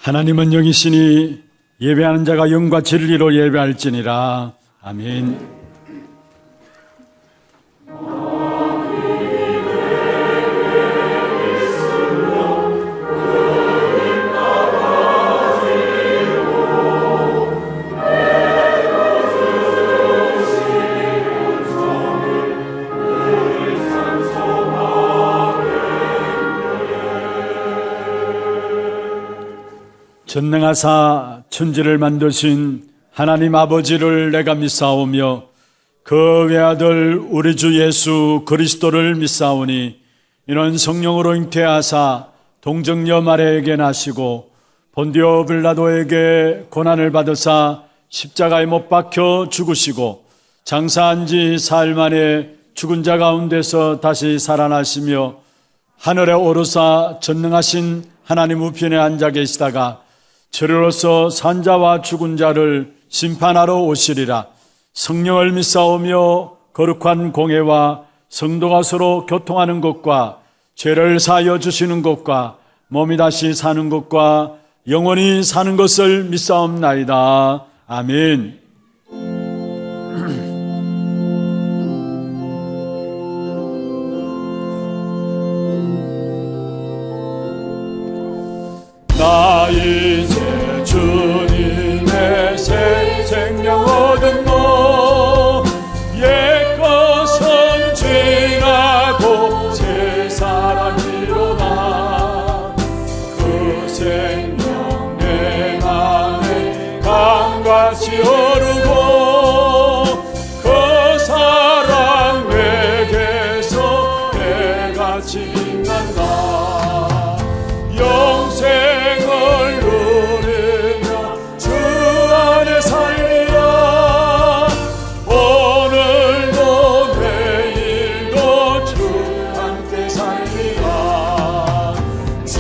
하나님은 영이시니 예배하는 자가 영과 진리로 예배할지니라. 아멘. 전능하사 천지를 만드신 하나님 아버지를 내가 믿사오며 그 외아들 우리 주 예수 그리스도를 믿사오니 이는 성령으로 잉태하사 동정녀 마리아에게 나시고 본디오 빌라도에게 고난을 받으사 십자가에 못 박혀 죽으시고 장사한 지 사흘 만에 죽은 자 가운데서 다시 살아나시며 하늘에 오르사 전능하신 하나님 우편에 앉아 계시다가 저리로서 산자와 죽은 자를 심판하러 오시리라. 성령을 믿사오며 거룩한 공회와 성도가 서로 교통하는 것과 죄를 사하여 주시는 것과 몸이 다시 사는 것과 영원히 사는 것을 믿사옵나이다. 아멘. 나 이제 주님의 새 생명 얻었노. 옛 것은 지나고 새 사람이로다. 그 생명 내 맘에 강같이 오르고 그 사랑 내게서 해같이 빛난다. 영생을 누리며 주 안에 살리라. 오늘도 내일도 주 함께 살리라. 주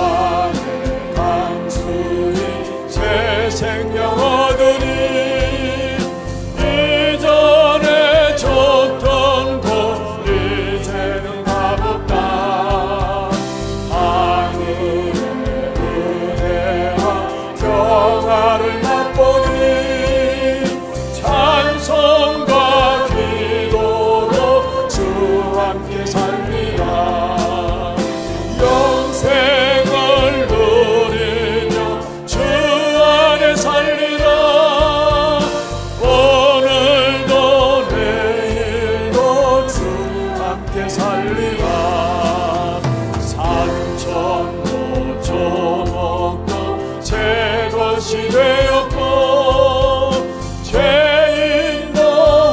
안에 강수히 새 생명 얻으니 이전에 줬던 것 이제는 값없다. 평화를 맛보니 찬송과 기도로 주 함께 살리라. 영생을 누리며 주 안에 살리라. 오늘도 내일도 주 함께 살리라. 산천도 조목도 제 것이 되었고 죄인도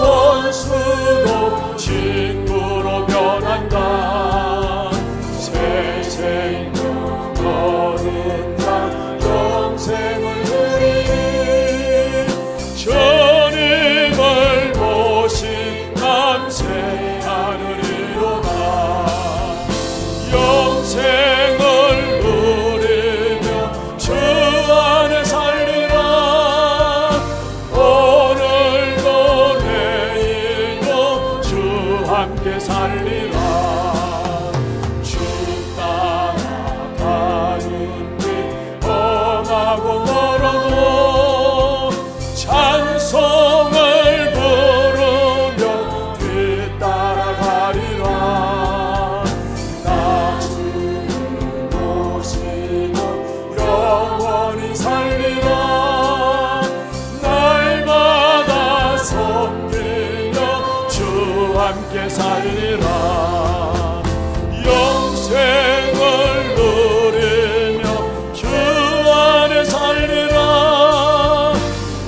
원수도 친구로 변한다. 새 생명 얻은 자 영생을 누리 주님을 모신 남새 하늘이로다. 영생을 누리며 주 안에 살리라. 오늘도 내일도 주 함께 살리라. 주 따라가는 길 험하고 멀어도 찬송을 부르며 뒤따라가리라. 나 주를 모시고 영원히 살리라. 날마다 섬기며 주 함께 살리라. 영생을 누리며 주 안에 살리라.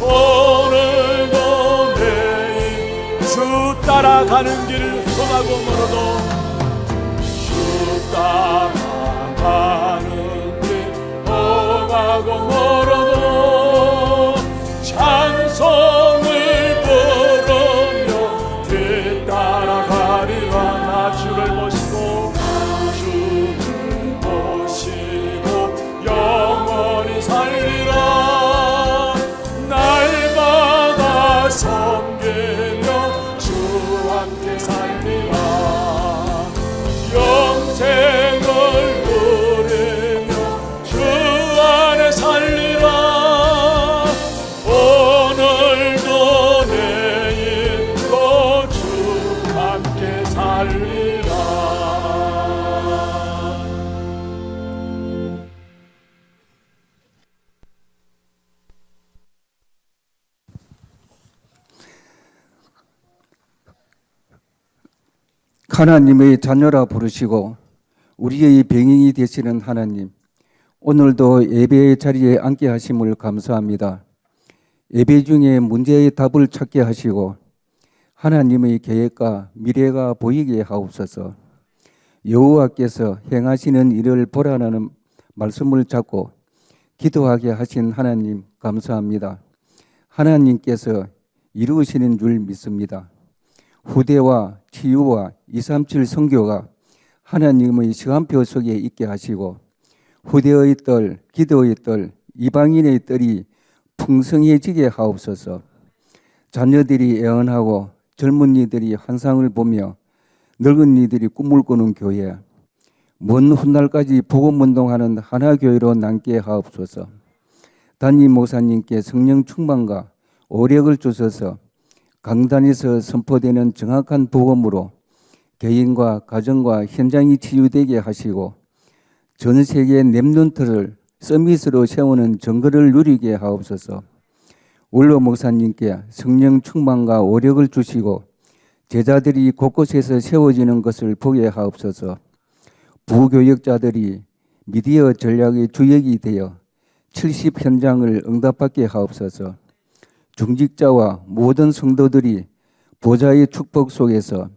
오늘도 내일 주 따라가는 길 험하고 멀어도 주 따라가는 길 험하고 멀어도 찬송을 부르며 뒤따라가리라. 나 주를 모시고 영원히 살리라. 날마다 섬기며 주 함께 살리라. 하나님의 자녀라 부르시고 우리의 병인이 되시는 하나님, 오늘도 예배의 자리에 앉게 하심을 감사합니다. 예배 중에 문제의 답을 찾게 하시고 하나님의 계획과 미래가 보이게 하옵소서. 여호와께서 행하시는 일을 보라는 말씀을 잡고 기도하게 하신 하나님 감사합니다. 하나님께서 이루시는 줄 믿습니다. 후대와 치유와 237 선교가 하나님의 시간표 속에 있게 하시고 후대의 뜰, 기도의 뜰, 이방인의 뜰이 풍성해지게 하옵소서. 자녀들이 애언하고 젊은이들이 환상을 보며 늙은이들이 꿈을 꾸는 교회, 먼 훗날까지 복음운동하는 하나교회로 남게 하옵소서. 담임 목사님께 성령 충만과 오력을 주셔서 강단에서 선포되는 정확한 복음으로 개인과 가정과 현장이 치유되게 하시고 전 세계 랩런트를 서밋으로 세우는 정거를 누리게 하옵소서. 원로 목사님께 성령 충만과 오력을 주시고 제자들이 곳곳에서 세워지는 것을 보게 하옵소서. 부교역자들이 미디어 전략의 주역이 되어 70 현장을 응답받게 하옵소서. 중직자와 모든 성도들이 보좌의 축복 속에서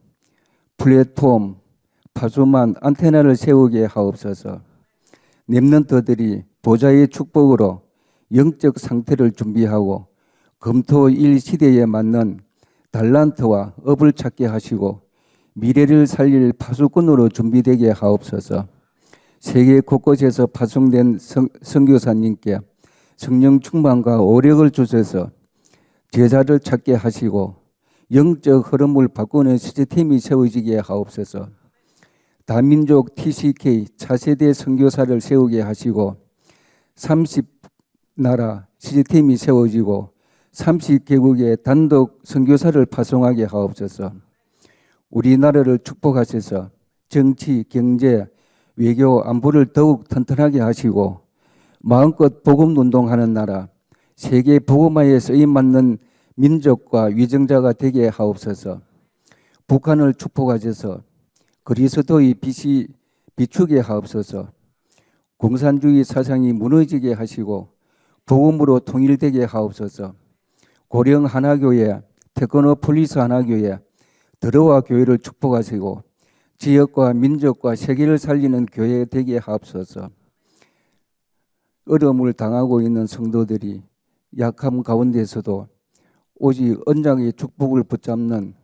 플랫폼, 파수만 안테나를 세우게 하옵소서. 렘넌트들이 보좌의 축복으로 영적 상태를 준비하고 검토일 시대에 맞는 달란트와 업을 찾게 하시고 미래를 살릴 파수꾼으로 준비되게 하옵소서. 세계 곳곳에서 파송된 선교사님께 성령 충만과 오력을 주셔서 제자를 찾게 하시고 영적 흐름을 바꾸는 시스템이 세워지게 하옵소서. 다민족 TCK 차세대 선교사를 세우게 하시고 30나라 시스템이 세워지고 30개국의 단독 선교사를 파송하게 하옵소서. 우리나라를 축복하셔서 정치, 경제, 외교, 안보를 더욱 튼튼하게 하시고 마음껏 복음운동하는 나라, 세계 복음화에 쓰임맞는 민족과 위정자가 되게 하옵소서. 북한을 축복하셔서 그리스도의 빛이 비추게 하옵소서. 공산주의 사상이 무너지게 하시고 복음으로 통일되게 하옵소서. 고령 하나교회, 테크노폴리스 하나교회, 드러와 교회를 축복하시고 지역과 민족과 세계를 살리는 교회 되게 하옵소서. 어려움을 당하고 있는 성도들이 약함 가운데서도 오직 언장의 축복을 붙잡는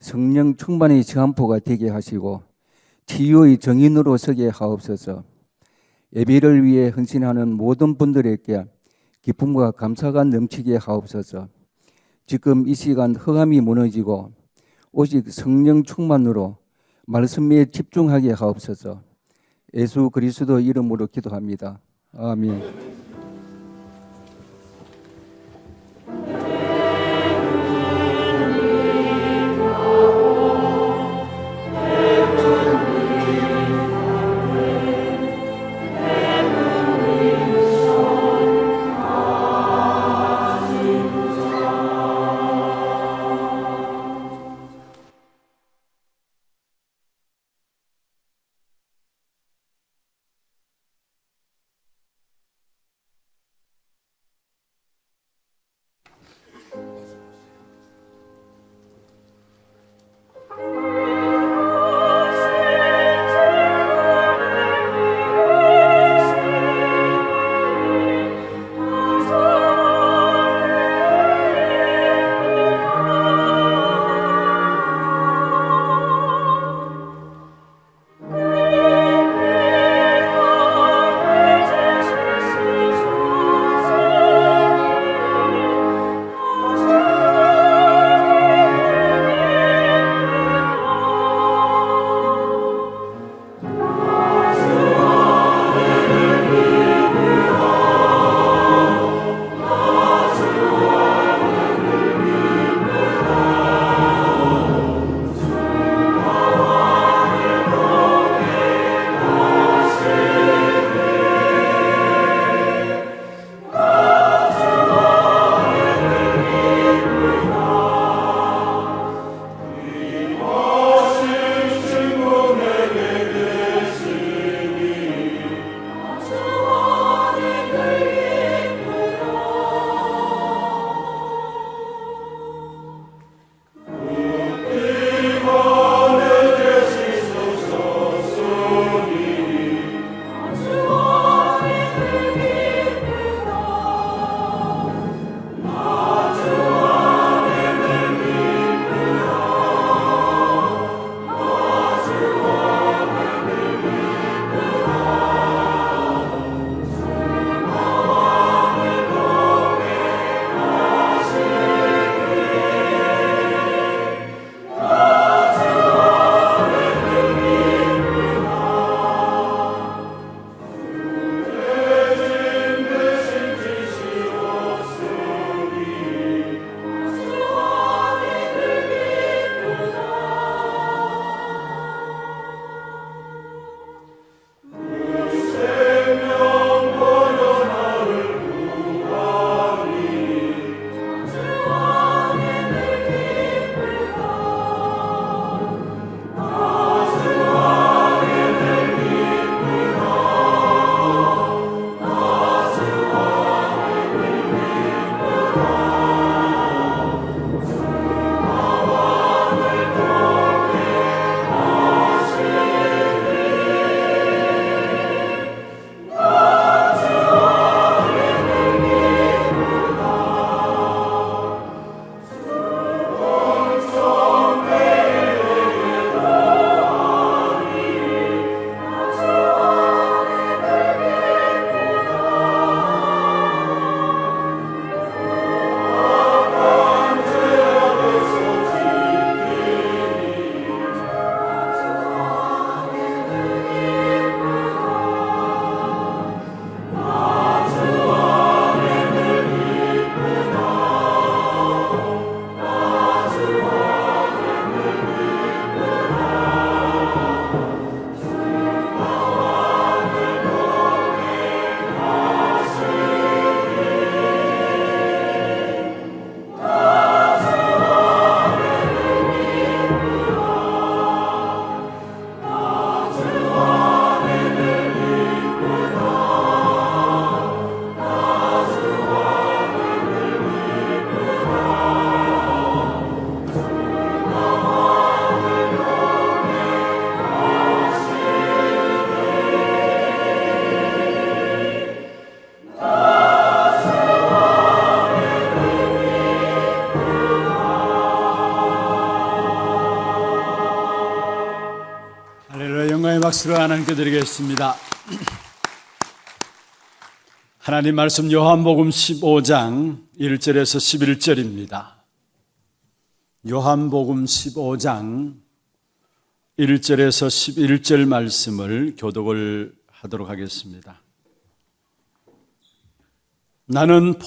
성령 충만의 시간포가 되게 하시고 치유의 정인으로 서게 하옵소서. 예배를 위해 헌신하는 모든 분들에게 기쁨과 감사가 넘치게 하옵소서. 지금 이 시간 허감이 무너지고 오직 성령 충만으로 말씀에 집중하게 하옵소서. 예수 그리스도 이름으로 기도합니다. 아멘. 박수를 하나님께 드리겠습니다. 하나님 말씀 요한복음 15장 1절에서 11절입니다. 요한복음 15장 1절에서 11절 말씀을 교독을 하도록 하겠습니다. 나는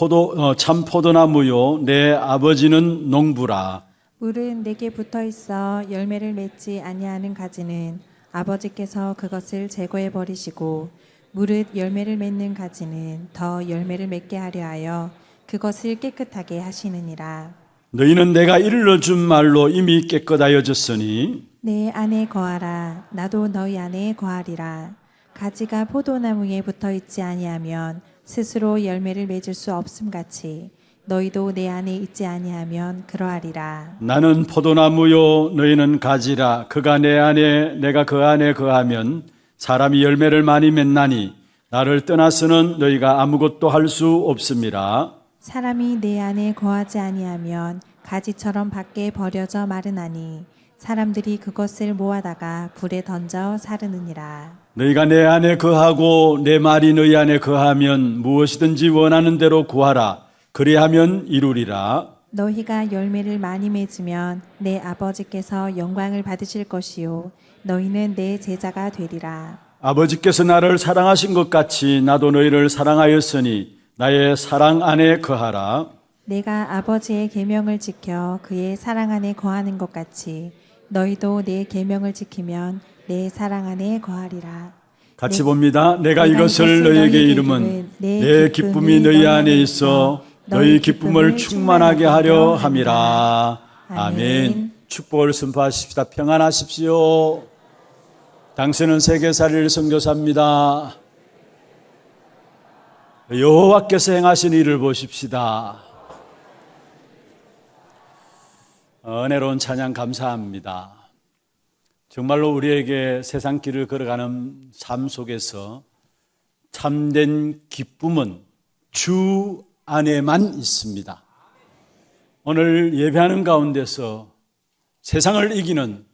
참 포도나무요 내 아버지는 농부라. 물은 내게 붙어 있어 열매를 맺지 아니하는 가지는 아버지께서 그것을 제거해 버리시고 무릇 열매를 맺는 가지는 더 열매를 맺게 하려 하여 그것을 깨끗하게 하시느니라. 너희는 내가 일러준 말로 이미 깨끗하여졌으니 내 안에 거하라. 나도 너희 안에 거하리라. 가지가 포도나무에 붙어 있지 아니하면 스스로 열매를 맺을 수 없음같이 너희도 내 안에 있지 아니하면 그러하리라. 나는 포도나무요 너희는 가지라. 그가 내 안에 내가 그 안에 거하면 사람이 열매를 많이 맺나니 나를 떠나서는 너희가 아무것도 할 수 없음이라. 사람이 내 안에 거하지 아니하면 가지처럼 밖에 버려져 마르나니 사람들이 그것을 모아다가 불에 던져 사르느니라. 너희가 내 안에 거하고 내 말이 너희 안에 거하면 무엇이든지 원하는 대로 구하라. 그리하면 이루리라. 너희가 열매를 많이 맺으면 내 아버지께서 영광을 받으실 것이요 너희는 내 제자가 되리라. 아버지께서 나를 사랑하신 것 같이 나도 너희를 사랑하였으니 나의 사랑 안에 거하라. 내가 아버지의 계명을 지켜 그의 사랑 안에 거하는 것 같이 너희도 내 계명을 지키면 내 사랑 안에 거하리라. 같이 봅니다. 내가 이것을 너희에게 이름은 내 기쁨이 너희 안에 있어 너희 기쁨을 충만하게 하려 함이라. 아멘. 축복을 선포하십시다. 평안하십시오. 당신은 세계살이를 선교사입니다. 여호와께서 행하신 일을 보십시다. 은혜로운 찬양 감사합니다. 정말로 우리에게 세상 길을 걸어가는 삶 속에서 참된 기쁨은 주 안에만 있습니다. 오늘 예배하는 가운데서 세상을 이기는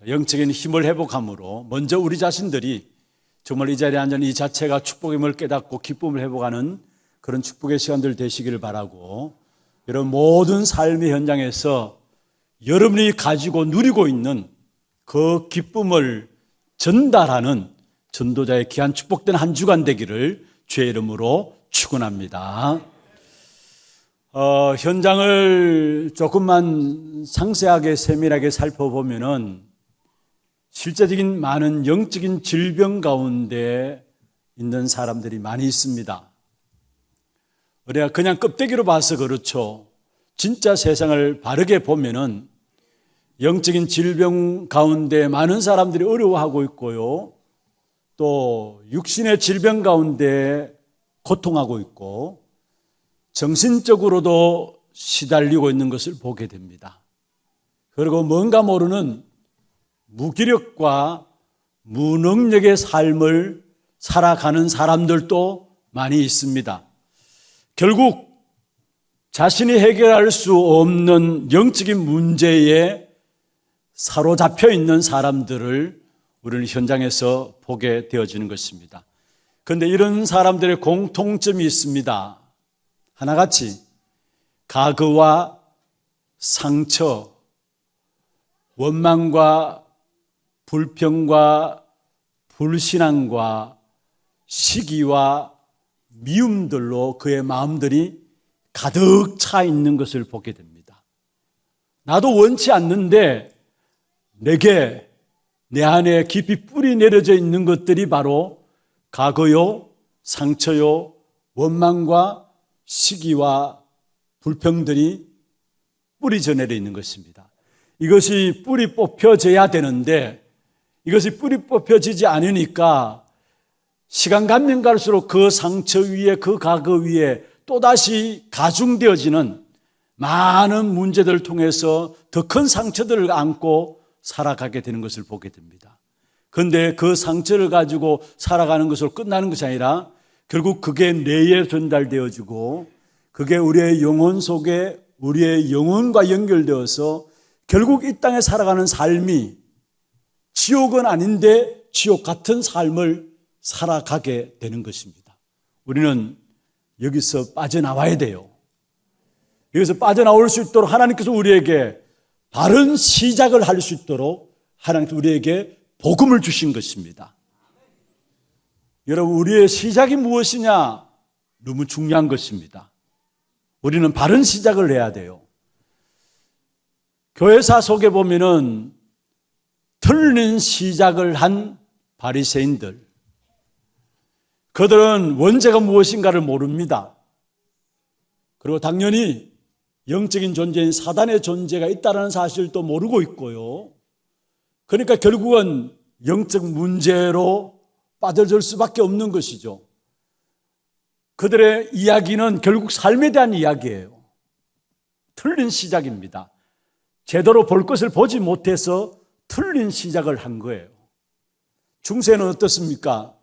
영적인 힘을 회복함으로 먼저 우리 자신들이 정말 이 자리에 앉은 이 자체가 축복임을 깨닫고 기쁨을 회복하는 그런 축복의 시간들 되시기를 바라고, 이런 모든 삶의 현장에서 여러분이 가지고 누리고 있는 그 기쁨을 전달하는 전도자의 귀한 축복된 한 주간 되기를 주의 이름으로 축원합니다. 현장을 조금만 상세하게 세밀하게 살펴보면은 실제적인 많은 영적인 질병 가운데 있는 사람들이 많이 있습니다. 우리가 그냥 껍데기로 봐서 그렇죠. 진짜 세상을 바르게 보면은 영적인 질병 가운데 많은 사람들이 어려워하고 있고요. 또 육신의 질병 가운데 고통하고 있고 정신적으로도 시달리고 있는 것을 보게 됩니다. 그리고 뭔가 모르는 무기력과 무능력의 삶을 살아가는 사람들도 많이 있습니다. 결국 자신이 해결할 수 없는 영적인 문제에 사로잡혀 있는 사람들을 우리는 현장에서 보게 되어지는 것입니다. 그런데 이런 사람들의 공통점이 있습니다. 하나같이 가거와 상처, 원망과 불평과 불신앙과 시기와 미움들로 그의 마음들이 가득 차 있는 것을 보게 됩니다. 나도 원치 않는데 내게 내 안에 깊이 뿌리 내려져 있는 것들이 바로 가거요, 상처요, 원망과 시기와 불평들이 뿌리져 내려 있는 것입니다. 이것이 뿌리 뽑혀져야 되는데 이것이 뿌리 뽑혀지지 않으니까 시간 가면 갈수록 그 상처 위에, 그 가거 위에 또다시 가중되어지는 많은 문제들을 통해서 더 큰 상처들을 안고 살아가게 되는 것을 보게 됩니다. 그런데 그 상처를 가지고 살아가는 것으로 끝나는 것이 아니라 결국 그게 뇌에 전달되어지고 그게 우리의 영혼 속에 우리의 영혼과 연결되어서 결국 이 땅에 살아가는 삶이 지옥은 아닌데 지옥 같은 삶을 살아가게 되는 것입니다. 우리는 여기서 빠져나와야 돼요. 여기서 빠져나올 수 있도록 하나님께서 우리에게 바른 시작을 할 수 있도록 하나님께서 우리에게 복음을 주신 것입니다. 여러분, 우리의 시작이 무엇이냐? 너무 중요한 것입니다. 우리는 바른 시작을 해야 돼요. 교회사 속에 보면은 틀린 시작을 한 바리새인들, 그들은 원죄가 무엇인가를 모릅니다. 그리고 당연히 영적인 존재인 사단의 존재가 있다는 사실도 모르고 있고요. 그러니까 결국은 영적 문제로 빠져들 수밖에 없는 것이죠. 그들의 이야기는 결국 삶에 대한 이야기예요. 틀린 시작입니다. 제대로 볼 것을 보지 못해서 틀린 시작을 한 거예요. 중세는 어떻습니까?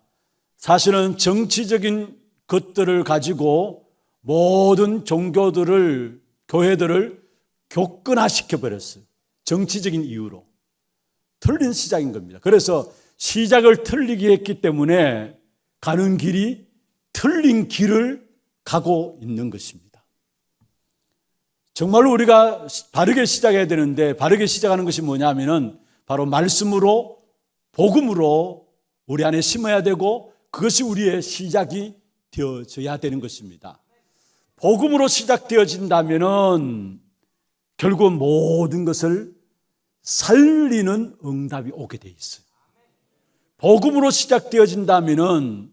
사실은 정치적인 것들을 가지고 모든 종교들을, 교회들을 교권화시켜 버렸어요. 정치적인 이유로. 틀린 시작인 겁니다. 그래서 시작을 틀리게 했기 때문에 가는 길이 틀린 길을 가고 있는 것입니다. 정말로 우리가 바르게 시작해야 되는데, 바르게 시작하는 것이 뭐냐면은 바로 말씀으로, 복음으로 우리 안에 심어야 되고, 그것이 우리의 시작이 되어져야 되는 것입니다. 복음으로 시작되어진다면은 결국 모든 것을 살리는 응답이 오게 돼 있어요. 복음으로 시작되어진다면은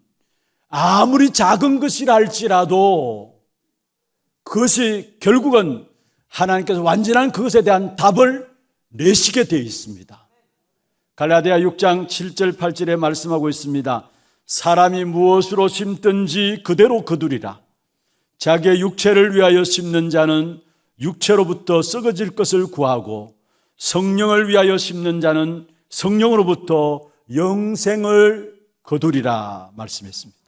아무리 작은 것이라 할지라도 그것이 결국은 하나님께서 완전한 그것에 대한 답을 내시게 되어 있습니다. 갈라디아 6장 7절 8절에 말씀하고 있습니다. 사람이 무엇으로 심든지 그대로 거두리라. 자기의 육체를 위하여 심는 자는 육체로부터 썩어질 것을 구하고, 성령을 위하여 심는 자는 성령으로부터 영생을 거두리라 말씀했습니다.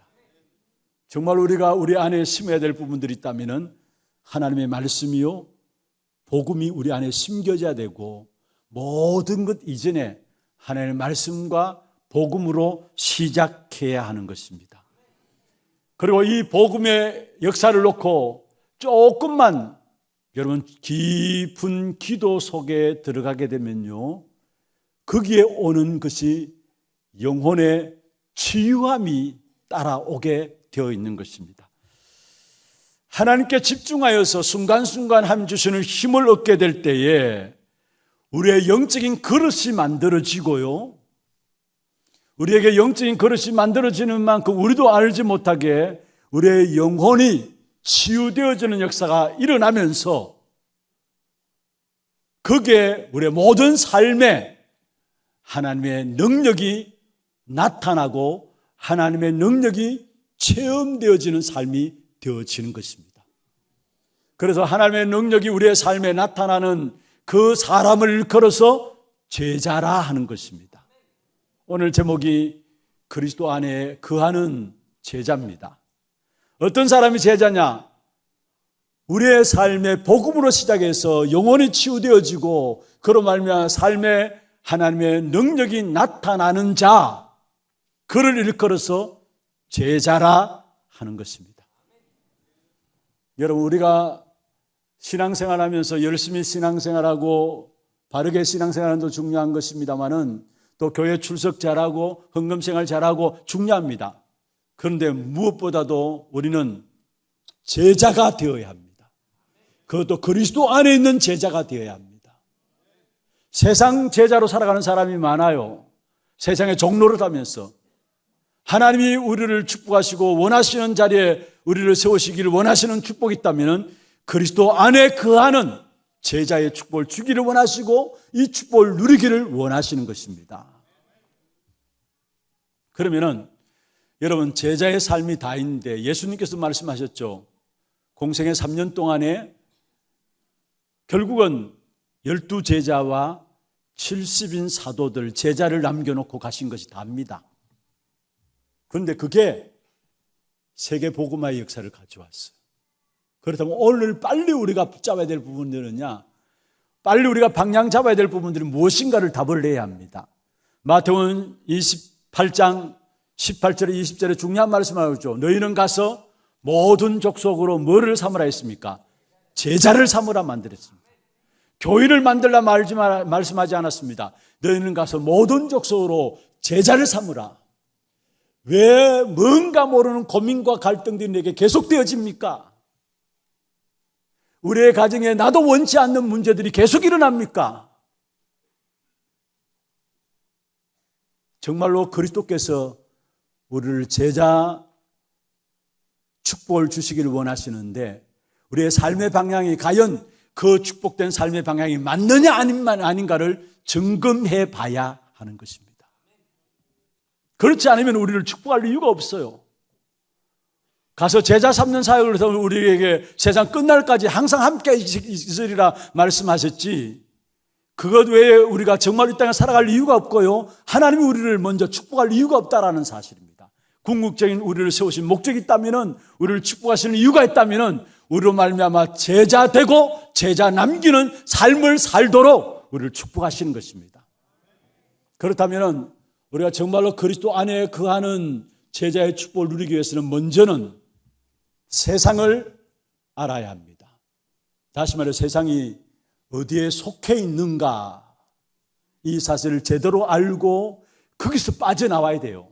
정말 우리가 우리 안에 심어야 될 부분들이 있다면 하나님의 말씀이요, 복음이 우리 안에 심겨져야 되고, 모든 것 이전에 하나님의 말씀과 복음으로 시작해야 하는 것입니다. 그리고 이 복음의 역사를 놓고 조금만 여러분 깊은 기도 속에 들어가게 되면요, 거기에 오는 것이 영혼의 치유함이 따라오게 되어 있는 것입니다. 하나님께 집중하여서 순간순간 함 주시는 힘을 얻게 될 때에 우리의 영적인 그릇이 만들어지고요, 우리에게 영적인 그릇이 만들어지는 만큼 우리도 알지 못하게 우리의 영혼이 치유되어지는 역사가 일어나면서 거기에 우리의 모든 삶에 하나님의 능력이 나타나고 하나님의 능력이 체험되어지는 삶이 되어지는 것입니다. 그래서 하나님의 능력이 우리의 삶에 나타나는 그 사람을 일컬어서 제자라 하는 것입니다. 오늘 제목이 그리스도 안에 거하는 제자입니다. 어떤 사람이 제자냐? 우리의 삶의 복음으로 시작해서 영혼이 치유되어지고 그로 말미암아 삶에 하나님의 능력이 나타나는 자, 그를 일컬어서 제자라 하는 것입니다. 여러분, 우리가 신앙생활하면서 열심히 신앙생활하고 바르게 신앙생활하는 것도 중요한 것입니다만은 또 교회 출석 잘하고 헌금생활 잘하고 중요합니다. 그런데 무엇보다도 우리는 제자가 되어야 합니다. 그것도 그리스도 안에 있는 제자가 되어야 합니다. 세상 제자로 살아가는 사람이 많아요. 세상의 종로를 하면서 하나님이 우리를 축복하시고 원하시는 자리에 우리를 세우시기를 원하시는 축복이 있다면 그리스도 안에 거하는 제자의 축복을 주기를 원하시고 이 축복을 누리기를 원하시는 것입니다. 그러면은 여러분, 제자의 삶이 다 있는데 예수님께서 말씀하셨죠. 공생의 3년 동안에 결국은 12제자와 70인 사도들, 제자를 남겨놓고 가신 것이 답니다. 그런데 그게 세계 복음화의 역사를 가져왔어요. 그렇다면 오늘 빨리 우리가 붙잡아야 될 부분들은요, 빨리 우리가 방향 잡아야 될 부분들은 무엇인가를 답을 내야 합니다. 마태복음 8장 18절에 20절에 중요한 말씀을 하고 있죠. 너희는 가서 모든 족속으로 뭐를 삼으라 했습니까? 제자를 삼으라 만들었습니다. 교회를 만들라 말씀하지 않았습니다. 너희는 가서 모든 족속으로 제자를 삼으라. 왜 뭔가 모르는 고민과 갈등들이 내게 계속되어집니까? 우리의 가정에 나도 원치 않는 문제들이 계속 일어납니까? 정말로 그리스도께서 우리를 제자 축복을 주시기를 원하시는데 우리의 삶의 방향이 과연 그 축복된 삶의 방향이 맞느냐 아닌가를 점검해 봐야 하는 것입니다. 그렇지 않으면 우리를 축복할 이유가 없어요. 가서 제자 삼는 사역을 해서 우리에게 세상 끝날까지 항상 함께 있으리라 말씀하셨지, 그것 외에 우리가 정말 이 땅에 살아갈 이유가 없고요, 하나님이 우리를 먼저 축복할 이유가 없다라는 사실입니다. 궁극적인 우리를 세우신 목적이 있다면, 우리를 축복하시는 이유가 있다면 우리로 말미암아 제자 되고 제자 남기는 삶을 살도록 우리를 축복하시는 것입니다. 그렇다면 우리가 정말로 그리스도 안에 거하는 제자의 축복을 누리기 위해서는 먼저는 세상을 알아야 합니다. 다시 말해 세상이 어디에 속해 있는가, 이 사실을 제대로 알고 거기서 빠져나와야 돼요.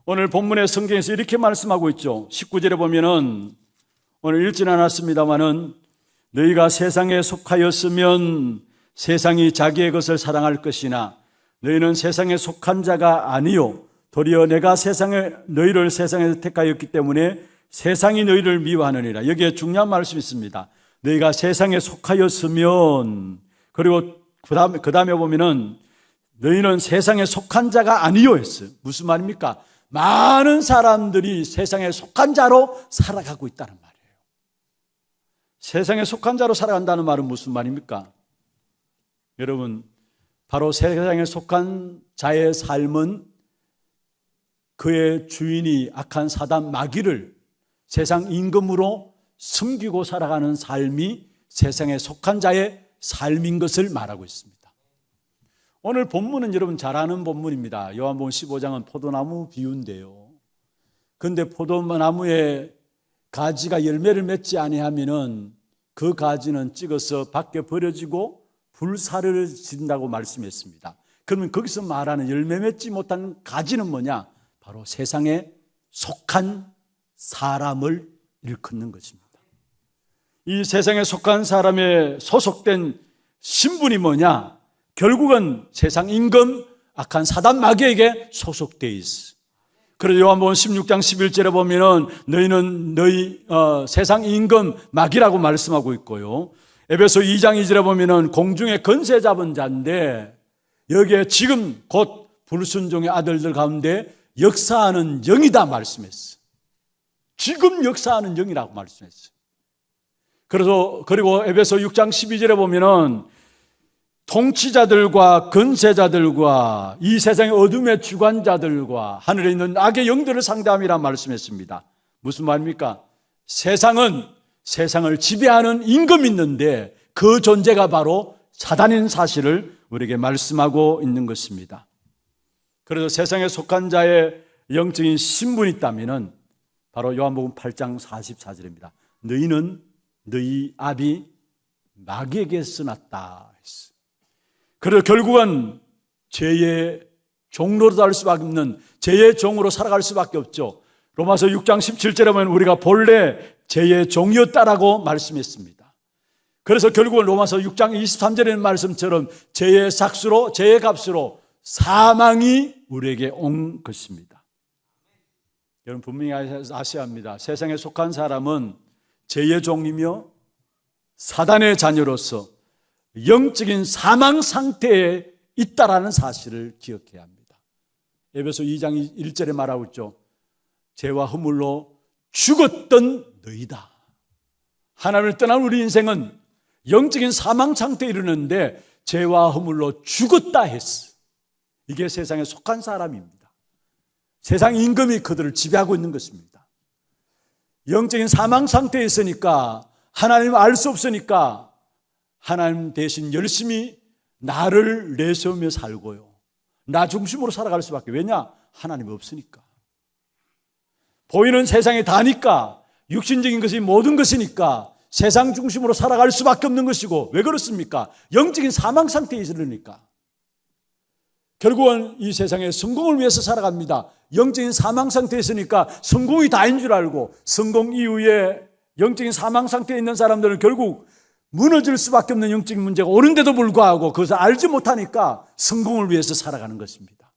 오늘 본문의 성경에서 이렇게 말씀하고 있죠. 19절에 보면은, 오늘 읽지는 않았습니다마는, 너희가 세상에 속하였으면 세상이 자기의 것을 사랑할 것이나 너희는 세상에 속한 자가 아니요 도리어 내가 너희를 세상에서 택하였기 때문에 세상이 너희를 미워하느니라. 여기에 중요한 말씀이 있습니다. 너희가 세상에 속하였으면, 그리고 그 다음에 보면은 너희는 세상에 속한 자가 아니요 했어요. 무슨 말입니까? 많은 사람들이 세상에 속한 자로 살아가고 있다는 말이에요. 세상에 속한 자로 살아간다는 말은 무슨 말입니까? 여러분, 바로 세상에 속한 자의 삶은 그의 주인이 악한 사단 마귀를 세상 임금으로 숨기고 살아가는 삶이 세상에 속한 자의 삶인 것을 말하고 있습니다. 오늘 본문은 여러분 잘 아는 본문입니다. 요한복음 15장은 포도나무 비유인데요. 그런데 포도나무에 가지가 열매를 맺지 아니하면은 그 가지는 찍어서 밖에 버려지고 불사를 진다고 말씀했습니다. 그러면 거기서 말하는 열매 맺지 못한 가지는 뭐냐? 바로 세상에 속한 사람을 일컫는 것입니다. 이 세상에 속한 사람의 소속된 신분이 뭐냐? 결국은 세상 임금 악한 사단 마귀에게 소속되어 있어. 그래서 요한복음 16장 11절에 보면은 너희는 세상 임금 마귀라고 말씀하고 있고요. 에베소 2장 2절에 보면은 공중에 권세 잡은 자인데, 여기에 지금 곧 불순종의 아들들 가운데 역사하는 영이다 말씀했어. 지금 역사하는 영이라고 말씀했어. 그리고 에베소 6장 12절에 보면은 통치자들과 권세자들과 이 세상의 어둠의 주관자들과 하늘에 있는 악의 영들을 상대함이라 말씀했습니다. 무슨 말입니까? 세상은 세상을 지배하는 임금이 있는데 그 존재가 바로 사단인 사실을 우리에게 말씀하고 있는 것입니다. 그래서 세상에 속한 자의 영적인 신분이 있다면 바로 요한복음 8장 44절입니다. 너희는 너희 아비 마귀에게 써놨다 했어. 그래서 결국은 죄의 종로로 살 수밖에 없는, 죄의 종으로 살아갈 수밖에 없죠. 로마서 6장 17절에 보면 우리가 본래 죄의 종이었다라고 말씀했습니다. 그래서 결국은 로마서 6장 23절에 있는 말씀처럼 죄의 삭수로, 죄의 값으로 사망이 우리에게 온 것입니다. 여러분 분명히 아셔야 합니다. 세상에 속한 사람은 죄의 종이며 사단의 자녀로서 영적인 사망 상태에 있다라는 사실을 기억해야 합니다. 에베소 2장 1절에 말하고 있죠. 죄와 허물로 죽었던 너희다. 하나님을 떠난 우리 인생은 영적인 사망 상태에 이르는데 죄와 허물로 죽었다 했어. 이게 세상에 속한 사람입니다. 세상 임금이 그들을 지배하고 있는 것입니다. 영적인 사망 상태에 있으니까 하나님을 알 수 없으니까 하나님 대신 열심히 나를 내세우며 살고요, 나 중심으로 살아갈 수밖에. 왜냐? 하나님이 없으니까. 보이는 세상이 다니까, 육신적인 것이 모든 것이니까 세상 중심으로 살아갈 수밖에 없는 것이고, 왜 그렇습니까? 영적인 사망 상태에 있으니까. 결국은 이 세상에 성공을 위해서 살아갑니다. 영적인 사망 상태에 있으니까 성공이 다인 줄 알고, 성공 이후에 영적인 사망 상태에 있는 사람들은 결국 무너질 수밖에 없는 영적인 문제가 오는데도 불구하고 그것을 알지 못하니까 성공을 위해서 살아가는 것입니다.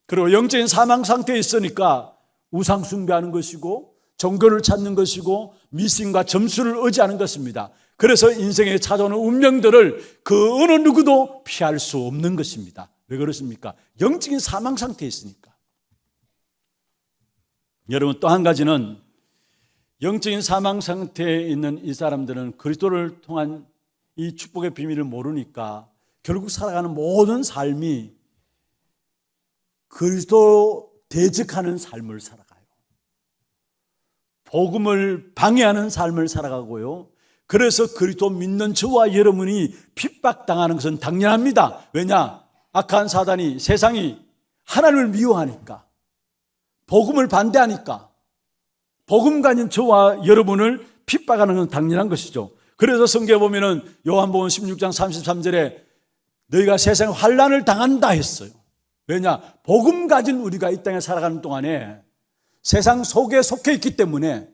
그리고 영적인 사망 상태에 있으니까 우상 숭배하는 것이고, 종교를 찾는 것이고, 미신과 점수를 의지하는 것입니다. 그래서 인생에 찾아오는 운명들을 그 어느 누구도 피할 수 없는 것입니다. 왜 그렇습니까? 영적인 사망 상태에 있으니까. 여러분, 또 한 가지는 영적인 사망 상태에 있는 이 사람들은 그리스도를 통한 이 축복의 비밀을 모르니까 결국 살아가는 모든 삶이 그리스도 대적하는 삶을 살아가요. 복음을 방해하는 삶을 살아가고요. 그래서 그리스도 믿는 저와 여러분이 핍박당하는 것은 당연합니다. 왜냐? 악한 사단이, 세상이 하나님을 미워하니까, 복음을 반대하니까 복음 가진 저와 여러분을 핍박하는 건 당연한 것이죠. 그래서 성경에 보면은 요한복음 16장 33절에 너희가 세상에 환난을 당한다 했어요. 왜냐? 복음 가진 우리가 이 땅에 살아가는 동안에 세상 속에 속해 있기 때문에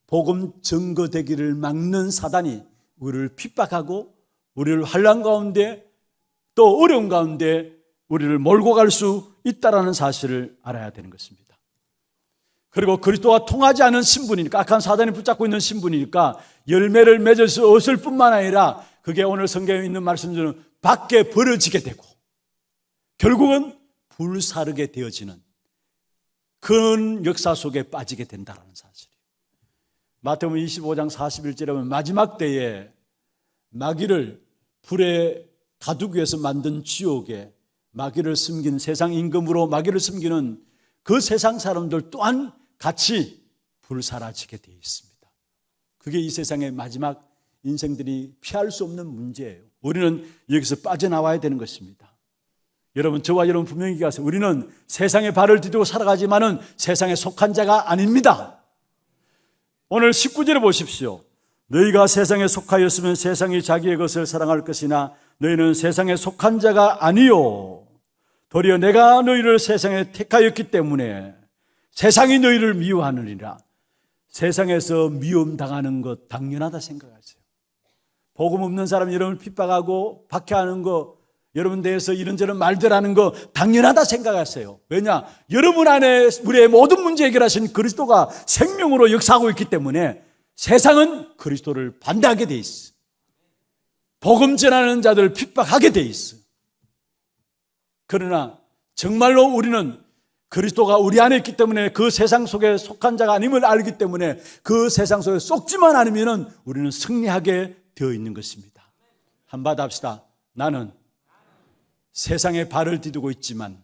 복음 증거되기를 막는 사단이 우리를 핍박하고 우리를 환난 가운데 또 어려운 가운데 우리를 몰고 갈 수 있다라는 사실을 알아야 되는 것입니다. 그리고 그리스도와 통하지 않은 신분이니까, 악한 사단이 붙잡고 있는 신분이니까 열매를 맺을 수 없을 뿐만 아니라 그게 오늘 성경에 있는 말씀들은 밖에 버려지게 되고 결국은 불사르게 되어지는 그런 역사 속에 빠지게 된다는 사실이에요. 마태복음 25장 41절에 보면 마지막 때에 마귀를 불에 가두기 위해서 만든 지옥에 마귀를 숨긴, 세상 임금으로 마귀를 숨기는 그 세상 사람들 또한 같이 불사라지게 되어 있습니다. 그게 이 세상의 마지막 인생들이 피할 수 없는 문제예요. 우리는 여기서 빠져나와야 되는 것입니다. 여러분, 저와 여러분 분명히 가세요. 우리는 세상에 발을 디디고 살아가지만은 세상에 속한 자가 아닙니다. 오늘 19절에 보십시오. 너희가 세상에 속하였으면 세상이 자기의 것을 사랑할 것이나 너희는 세상에 속한 자가 아니요 도리어 내가 너희를 세상에 택하였기 때문에 세상이 너희를 미워하느니라. 세상에서 미움당하는 것 당연하다 생각하세요. 복음 없는 사람 여러분을 핍박하고 박해하는 거, 여러분 대해서 이런저런 말들 하는 거 당연하다 생각하세요. 왜냐? 여러분 안에 우리의 모든 문제 해결하신 그리스도가 생명으로 역사하고 있기 때문에 세상은 그리스도를 반대하게 돼 있어. 복음 전하는 자들을 핍박하게 돼 있어. 그러나 정말로 우리는 그리스도가 우리 안에 있기 때문에 그 세상 속에 속한 자가 아님을 알기 때문에 그 세상 속에 쏙지만 않으면 우리는 승리하게 되어 있는 것입니다. 한마디 합시다. 나는 세상에 발을 디디고 있지만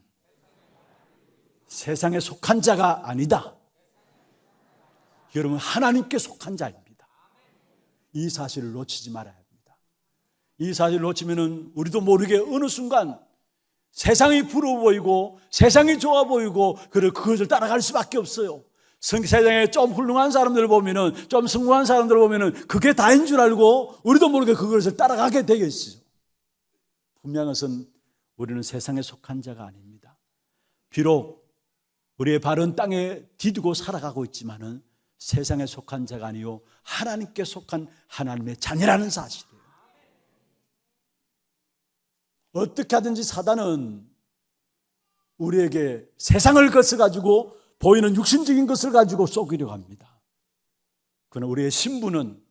세상에 속한 자가 아니다. 여러분, 하나님께 속한 자입니다. 이 사실을 놓치지 말아야 합니다. 이 사실을 놓치면 우리도 모르게 어느 순간 세상이 부러워 보이고 세상이 좋아 보이고 그것을 따라갈 수밖에 없어요. 세상에 좀 훌륭한 사람들을 보면은, 좀 성공한 사람들을 보면은 그게 다인 줄 알고 우리도 모르게 그것을 따라가게 되겠어요. 분명한 것은 우리는 세상에 속한 자가 아닙니다. 비록 우리의 발은 땅에 디디고 살아가고 있지만은 세상에 속한 자가 아니요 하나님께 속한 하나님의 자녀라는 사실이에요. 어떻게 하든지 사단은 우리에게 세상을 것을 가지고 보이는 육신적인 것을 가지고 속이려고 합니다. 그러나 우리의 신분은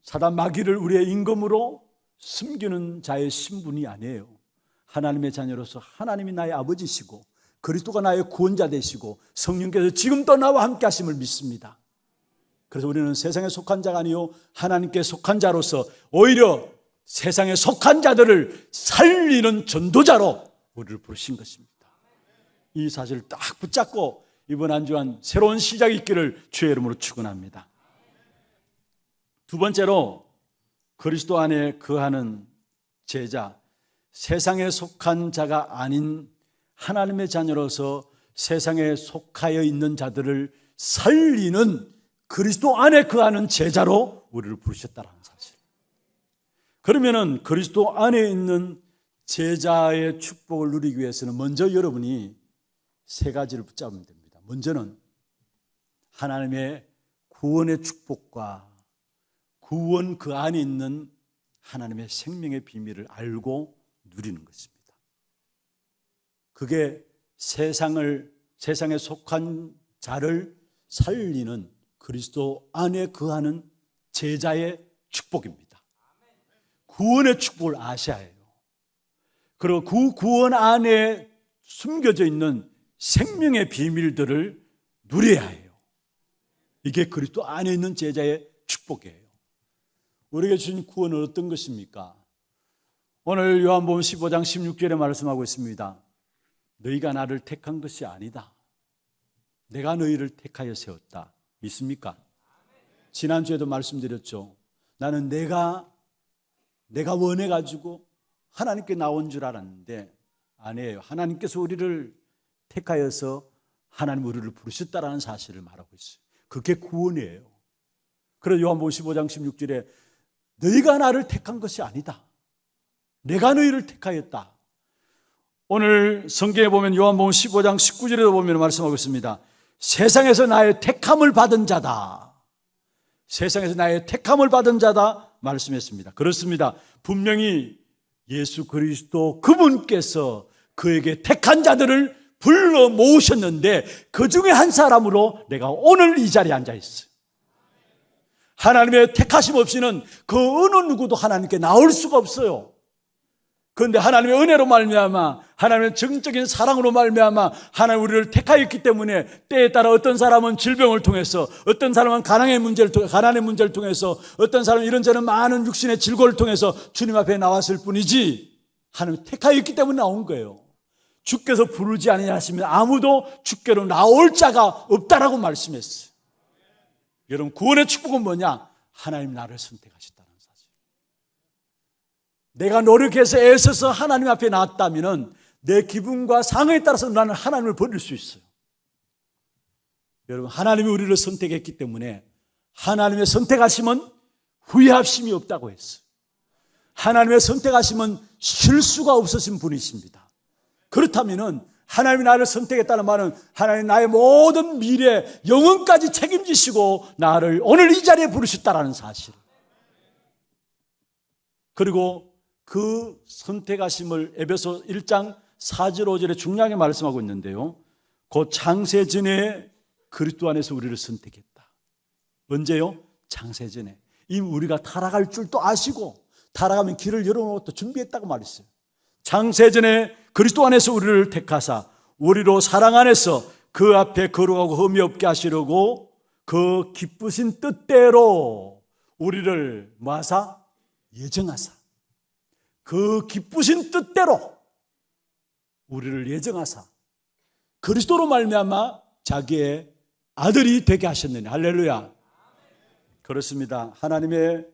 사단 마귀를 우리의 임금으로 숨기는 자의 신분이 아니에요. 하나님의 자녀로서 하나님이 나의 아버지시고 그리스도가 나의 구원자 되시고 성령께서 지금도 나와 함께 하심을 믿습니다. 그래서 우리는 세상에 속한 자가 아니요 하나님께 속한 자로서 오히려 세상에 속한 자들을 살리는 전도자로 우리를 부르신 것입니다. 이 사실을 딱 붙잡고 이번 한 주간 새로운 시작이 있기를 주의 이름으로 축원합니다. 두 번째로 그리스도 안에 거하는 제자, 세상에 속한 자가 아닌 하나님의 자녀로서 세상에 속하여 있는 자들을 살리는 그리스도 안에 거하는 제자로 우리를 부르셨다는 사실. 그러면은 그리스도 안에 있는 제자의 축복을 누리기 위해서는 먼저 여러분이 세 가지를 붙잡으면 됩니다. 먼저는 하나님의 구원의 축복과 구원 그 안에 있는 하나님의 생명의 비밀을 알고 누리는 것입니다. 그게 세상에 속한 자를 살리는 그리스도 안에 거하는 제자의 축복입니다. 구원의 축복을 아셔야 해요. 그리고 그 구원 안에 숨겨져 있는 생명의 비밀들을 누려야 해요. 이게 그리스도 안에 있는 제자의 축복이에요. 우리에게 주신 구원은 어떤 것입니까? 오늘 요한복음 15장 16절에 말씀하고 있습니다. 너희가 나를 택한 것이 아니다. 내가 너희를 택하여 세웠다. 믿습니까? 지난주에도 말씀드렸죠. 나는 내가 원해가지고 하나님께 나온 줄 알았는데 아니에요. 하나님께서 우리를 택하여서 하나님 우리를 부르셨다라는 사실을 말하고 있어요. 그게 구원이에요. 그래서 요한복음 15장 16절에 너희가 나를 택한 것이 아니다. 내가 너희를 택하였다. 오늘 성경에 보면 요한복음 15장 19절에도 보면 말씀하고 있습니다. 세상에서 나의 택함을 받은 자다. 세상에서 나의 택함을 받은 자다 말씀했습니다. 그렇습니다. 분명히 예수 그리스도 그분께서 그에게 택한 자들을 불러 모으셨는데 그 중에 한 사람으로 내가 오늘 이 자리에 앉아 있어요. 하나님의 택하심 없이는 그 어느 누구도 하나님께 나올 수가 없어요. 그런데 하나님의 은혜로 말미암아 하나님의 정적인 사랑으로 말미암아 하나님 우리를 택하였기 때문에 때에 따라 어떤 사람은 질병을 통해서 어떤 사람은 가난의 문제를 통해서 어떤 사람은 이런저런 많은 육신의 질고를 통해서 주님 앞에 나왔을 뿐이지 하나님 택하였기 때문에 나온 거예요. 주께서 부르지 아니하시면 아무도 주께로 나올 자가 없다라고 말씀했어요. 여러분 구원의 축복은 뭐냐? 하나님 나를 선택하셨다는 사실. 내가 노력해서 애써서 하나님 앞에 나왔다면 내 기분과 상황에 따라서 나는 하나님을 버릴 수 있어요. 여러분 하나님이 우리를 선택했기 때문에 하나님의 선택하심은 후회하심이 없다고 했어요. 하나님의 선택하심은 실수가 없으신 분이십니다. 그렇다면 하나님이 나를 선택했다는 말은 하나님 나의 모든 미래 영원까지 책임지시고 나를 오늘 이 자리에 부르셨다는 사실. 그리고 그 선택하심을 에베소 1장 4절 5절에 중요하게 말씀하고 있는데요. 곧 창세전에 그리스도 안에서 우리를 선택했다. 언제요? 창세전에. 이미 우리가 타락할 줄도 아시고 타락하면 길을 열어놓고 또 준비했다고 말했어요. 창세전에 그리스도 안에서 우리를 택하사 우리로 사랑 안에서 그 앞에 거룩하고 흠이 없게 하시려고 그 기쁘신 뜻대로 우리를 뭐하사? 예정하사. 그 기쁘신 뜻대로 우리를 예정하사 그리스도로 말미암아 자기의 아들이 되게 하셨느니. 할렐루야. 그렇습니다. 하나님의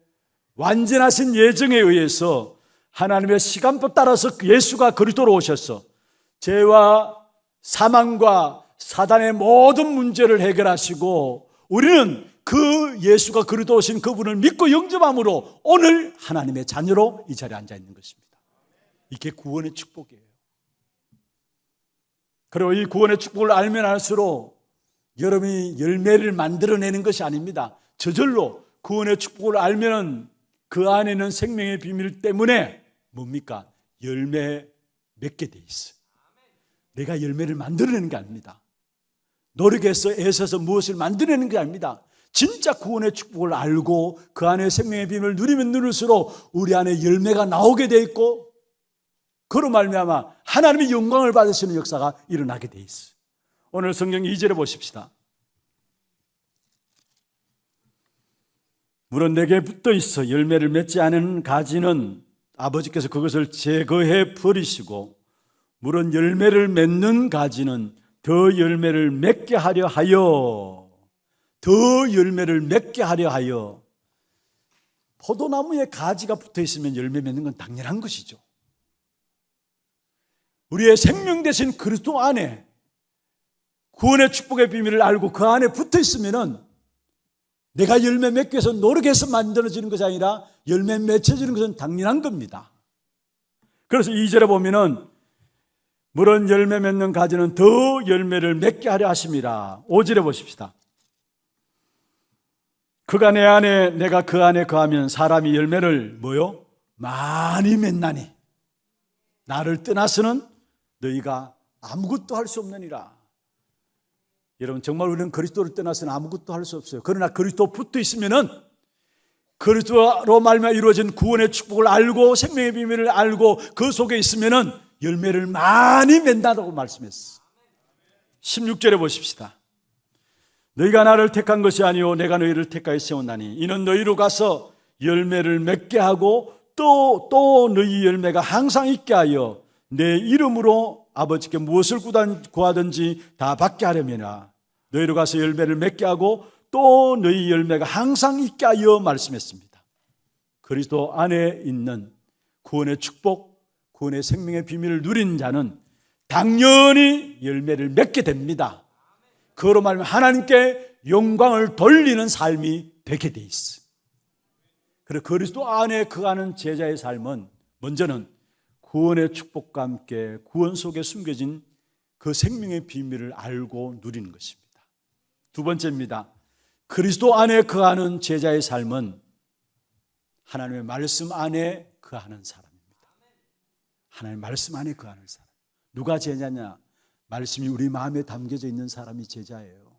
완전하신 예정에 의해서 하나님의 시간법 따라서 예수가 그리스도로 오셔서 죄와 사망과 사단의 모든 문제를 해결하시고 우리는 그 예수가 그리스도 오신 그분을 믿고 영접함으로 오늘 하나님의 자녀로 이 자리에 앉아 있는 것입니다. 이게 구원의 축복이에요. 그리고 이 구원의 축복을 알면 알수록 여러분이 열매를 만들어내는 것이 아닙니다. 저절로 구원의 축복을 알면 그 안에는 생명의 비밀 때문에 뭡니까? 열매 맺게 돼 있어요. 내가 열매를 만들어내는 게 아닙니다. 노력해서 애써서 무엇을 만들어내는 게 아닙니다. 진짜 구원의 축복을 알고 그 안에 생명의 비밀을 누리면 누릴수록 우리 안에 열매가 나오게 돼 있고 그로 말미암아 하나님의 영광을 받으시는 역사가 일어나게 돼 있어요. 오늘 성경 2절에 보십시다. 물은 내게 붙어 있어 열매를 맺지 않은 가지는 아버지께서 그것을 제거해 버리시고 물은 열매를 맺는 가지는 더 열매를 맺게 하려 하여 포도나무에 가지가 붙어 있으면 열매 맺는 건 당연한 것이죠. 우리의 생명 대신 그리스도 안에 구원의 축복의 비밀을 알고 그 안에 붙어 있으면은 내가 열매 맺기 위해서 노력해서 만들어지는 것이 아니라 열매 맺혀지는 것은 당연한 겁니다. 그래서 2절에 보면은 물은 열매 맺는 가지는 더 열매를 맺게 하려 하심이라. 5절에 보십시다. 그가 내 안에 내가 그 안에 거하면 사람이 열매를 뭐요? 많이 맺나니 나를 떠나서는 너희가 아무것도 할 수 없느니라. 여러분 정말 우리는 그리스도를 떠나서는 아무것도 할 수 없어요. 그러나 그리스도 붙어 있으면은 그리스도로 말미암아 이루어진 구원의 축복을 알고 생명의 비밀을 알고 그 속에 있으면은 열매를 많이 맺는다고 말씀했어. 16절에 보십시다. 너희가 나를 택한 것이 아니요 내가 너희를 택하여 세웠나니 이는 너희로 가서 열매를 맺게 하고 또 너희 열매가 항상 있게 하여 내 이름으로 아버지께 무엇을 구하든지 다 받게 하려면이라. 너희로 가서 열매를 맺게 하고 또 너희 열매가 항상 있게 하여 말씀했습니다. 그리스도 안에 있는 구원의 축복, 구원의 생명의 비밀을 누린 자는 당연히 열매를 맺게 됩니다. 그로 말하면 하나님께 영광을 돌리는 삶이 되게 돼 있어요. 그래서 그리스도 안에 거하는 제자의 삶은 먼저는 구원의 축복과 함께 구원 속에 숨겨진 그 생명의 비밀을 알고 누리는 것입니다. 두 번째입니다. 그리스도 안에 거하는 제자의 삶은 하나님의 말씀 안에 거하는 사람입니다. 하나님의 말씀 안에 거하는 사람. 누가 제자냐? 말씀이 우리 마음에 담겨져 있는 사람이 제자예요.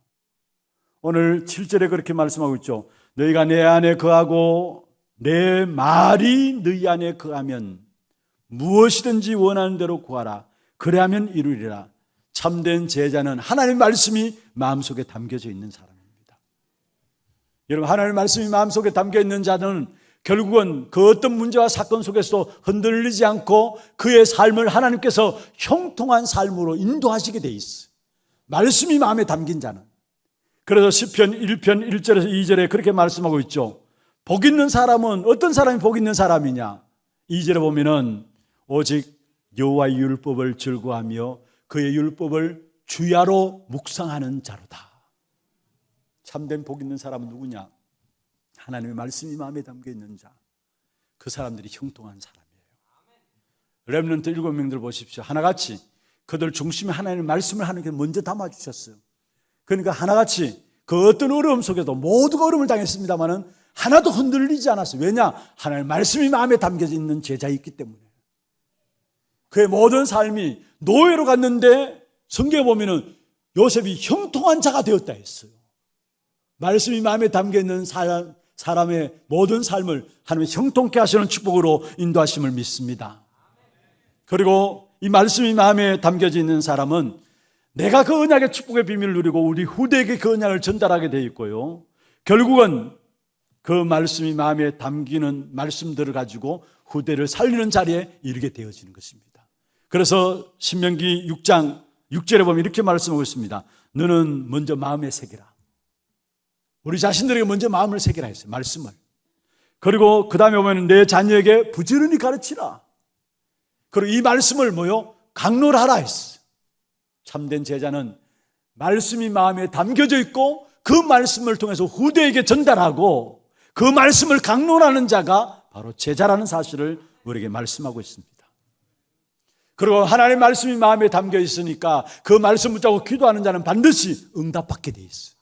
오늘 7절에 그렇게 말씀하고 있죠. 너희가 내 안에 거하고 내 말이 너희 안에 거하면 무엇이든지 원하는 대로 구하라. 그래야면 이루리라. 참된 제자는 하나님의 말씀이 마음속에 담겨져 있는 사람입니다. 여러분 하나님의 말씀이 마음속에 담겨 있는 자는 결국은 그 어떤 문제와 사건 속에서도 흔들리지 않고 그의 삶을 하나님께서 형통한 삶으로 인도하시게 돼 있어요. 말씀이 마음에 담긴 자는. 그래서 시편 1편 1절에서 2절에 그렇게 말씀하고 있죠. 복 있는 사람은 어떤 사람이 복 있는 사람이냐? 2절에 보면은 오직 여호와의 율법을 즐거워하며 그의 율법을 주야로 묵상하는 자로다. 참된 복 있는 사람은 누구냐? 하나님의 말씀이 마음에 담겨 있는 자. 그 사람들이 형통한 사람이에요. 렘넌트 7명들 보십시오. 하나같이 그들 중심에 하나님의 말씀을 하나님께 먼저 담아주셨어요. 그러니까 하나같이 그 어떤 어려움 속에도 모두가 어려움을 당했습니다마는 하나도 흔들리지 않았어요. 왜냐? 하나님의 말씀이 마음에 담겨져 있는 제자였기 때문에. 그의 모든 삶이 노예로 갔는데 성경에 보면은 요셉이 형통한 자가 되었다 했어요. 말씀이 마음에 담겨 있는 사람의 모든 삶을 하나님의 형통케 하시는 축복으로 인도하심을 믿습니다. 그리고 이 말씀이 마음에 담겨져 있는 사람은 내가 그 언약의 축복의 비밀을 누리고 우리 후대에게 그 언약을 전달하게 되어 있고요. 결국은 그 말씀이 마음에 담기는 말씀들을 가지고 후대를 살리는 자리에 이르게 되어지는 것입니다. 그래서 신명기 6장 6절에 보면 이렇게 말씀하고 있습니다. 너는 먼저 마음에 새기라. 우리 자신들에게 먼저 마음을 새기라 했어요. 말씀을. 그리고 그 다음에 보면 내 자녀에게 부지런히 가르치라. 그리고 이 말씀을 뭐요? 강론을 하라 했어요. 참된 제자는 말씀이 마음에 담겨져 있고 그 말씀을 통해서 후대에게 전달하고 그 말씀을 강론하는 자가 바로 제자라는 사실을 우리에게 말씀하고 있습니다. 그리고 하나님의 말씀이 마음에 담겨 있으니까 그 말씀 붙잡고 기도하는 자는 반드시 응답받게 돼 있어요.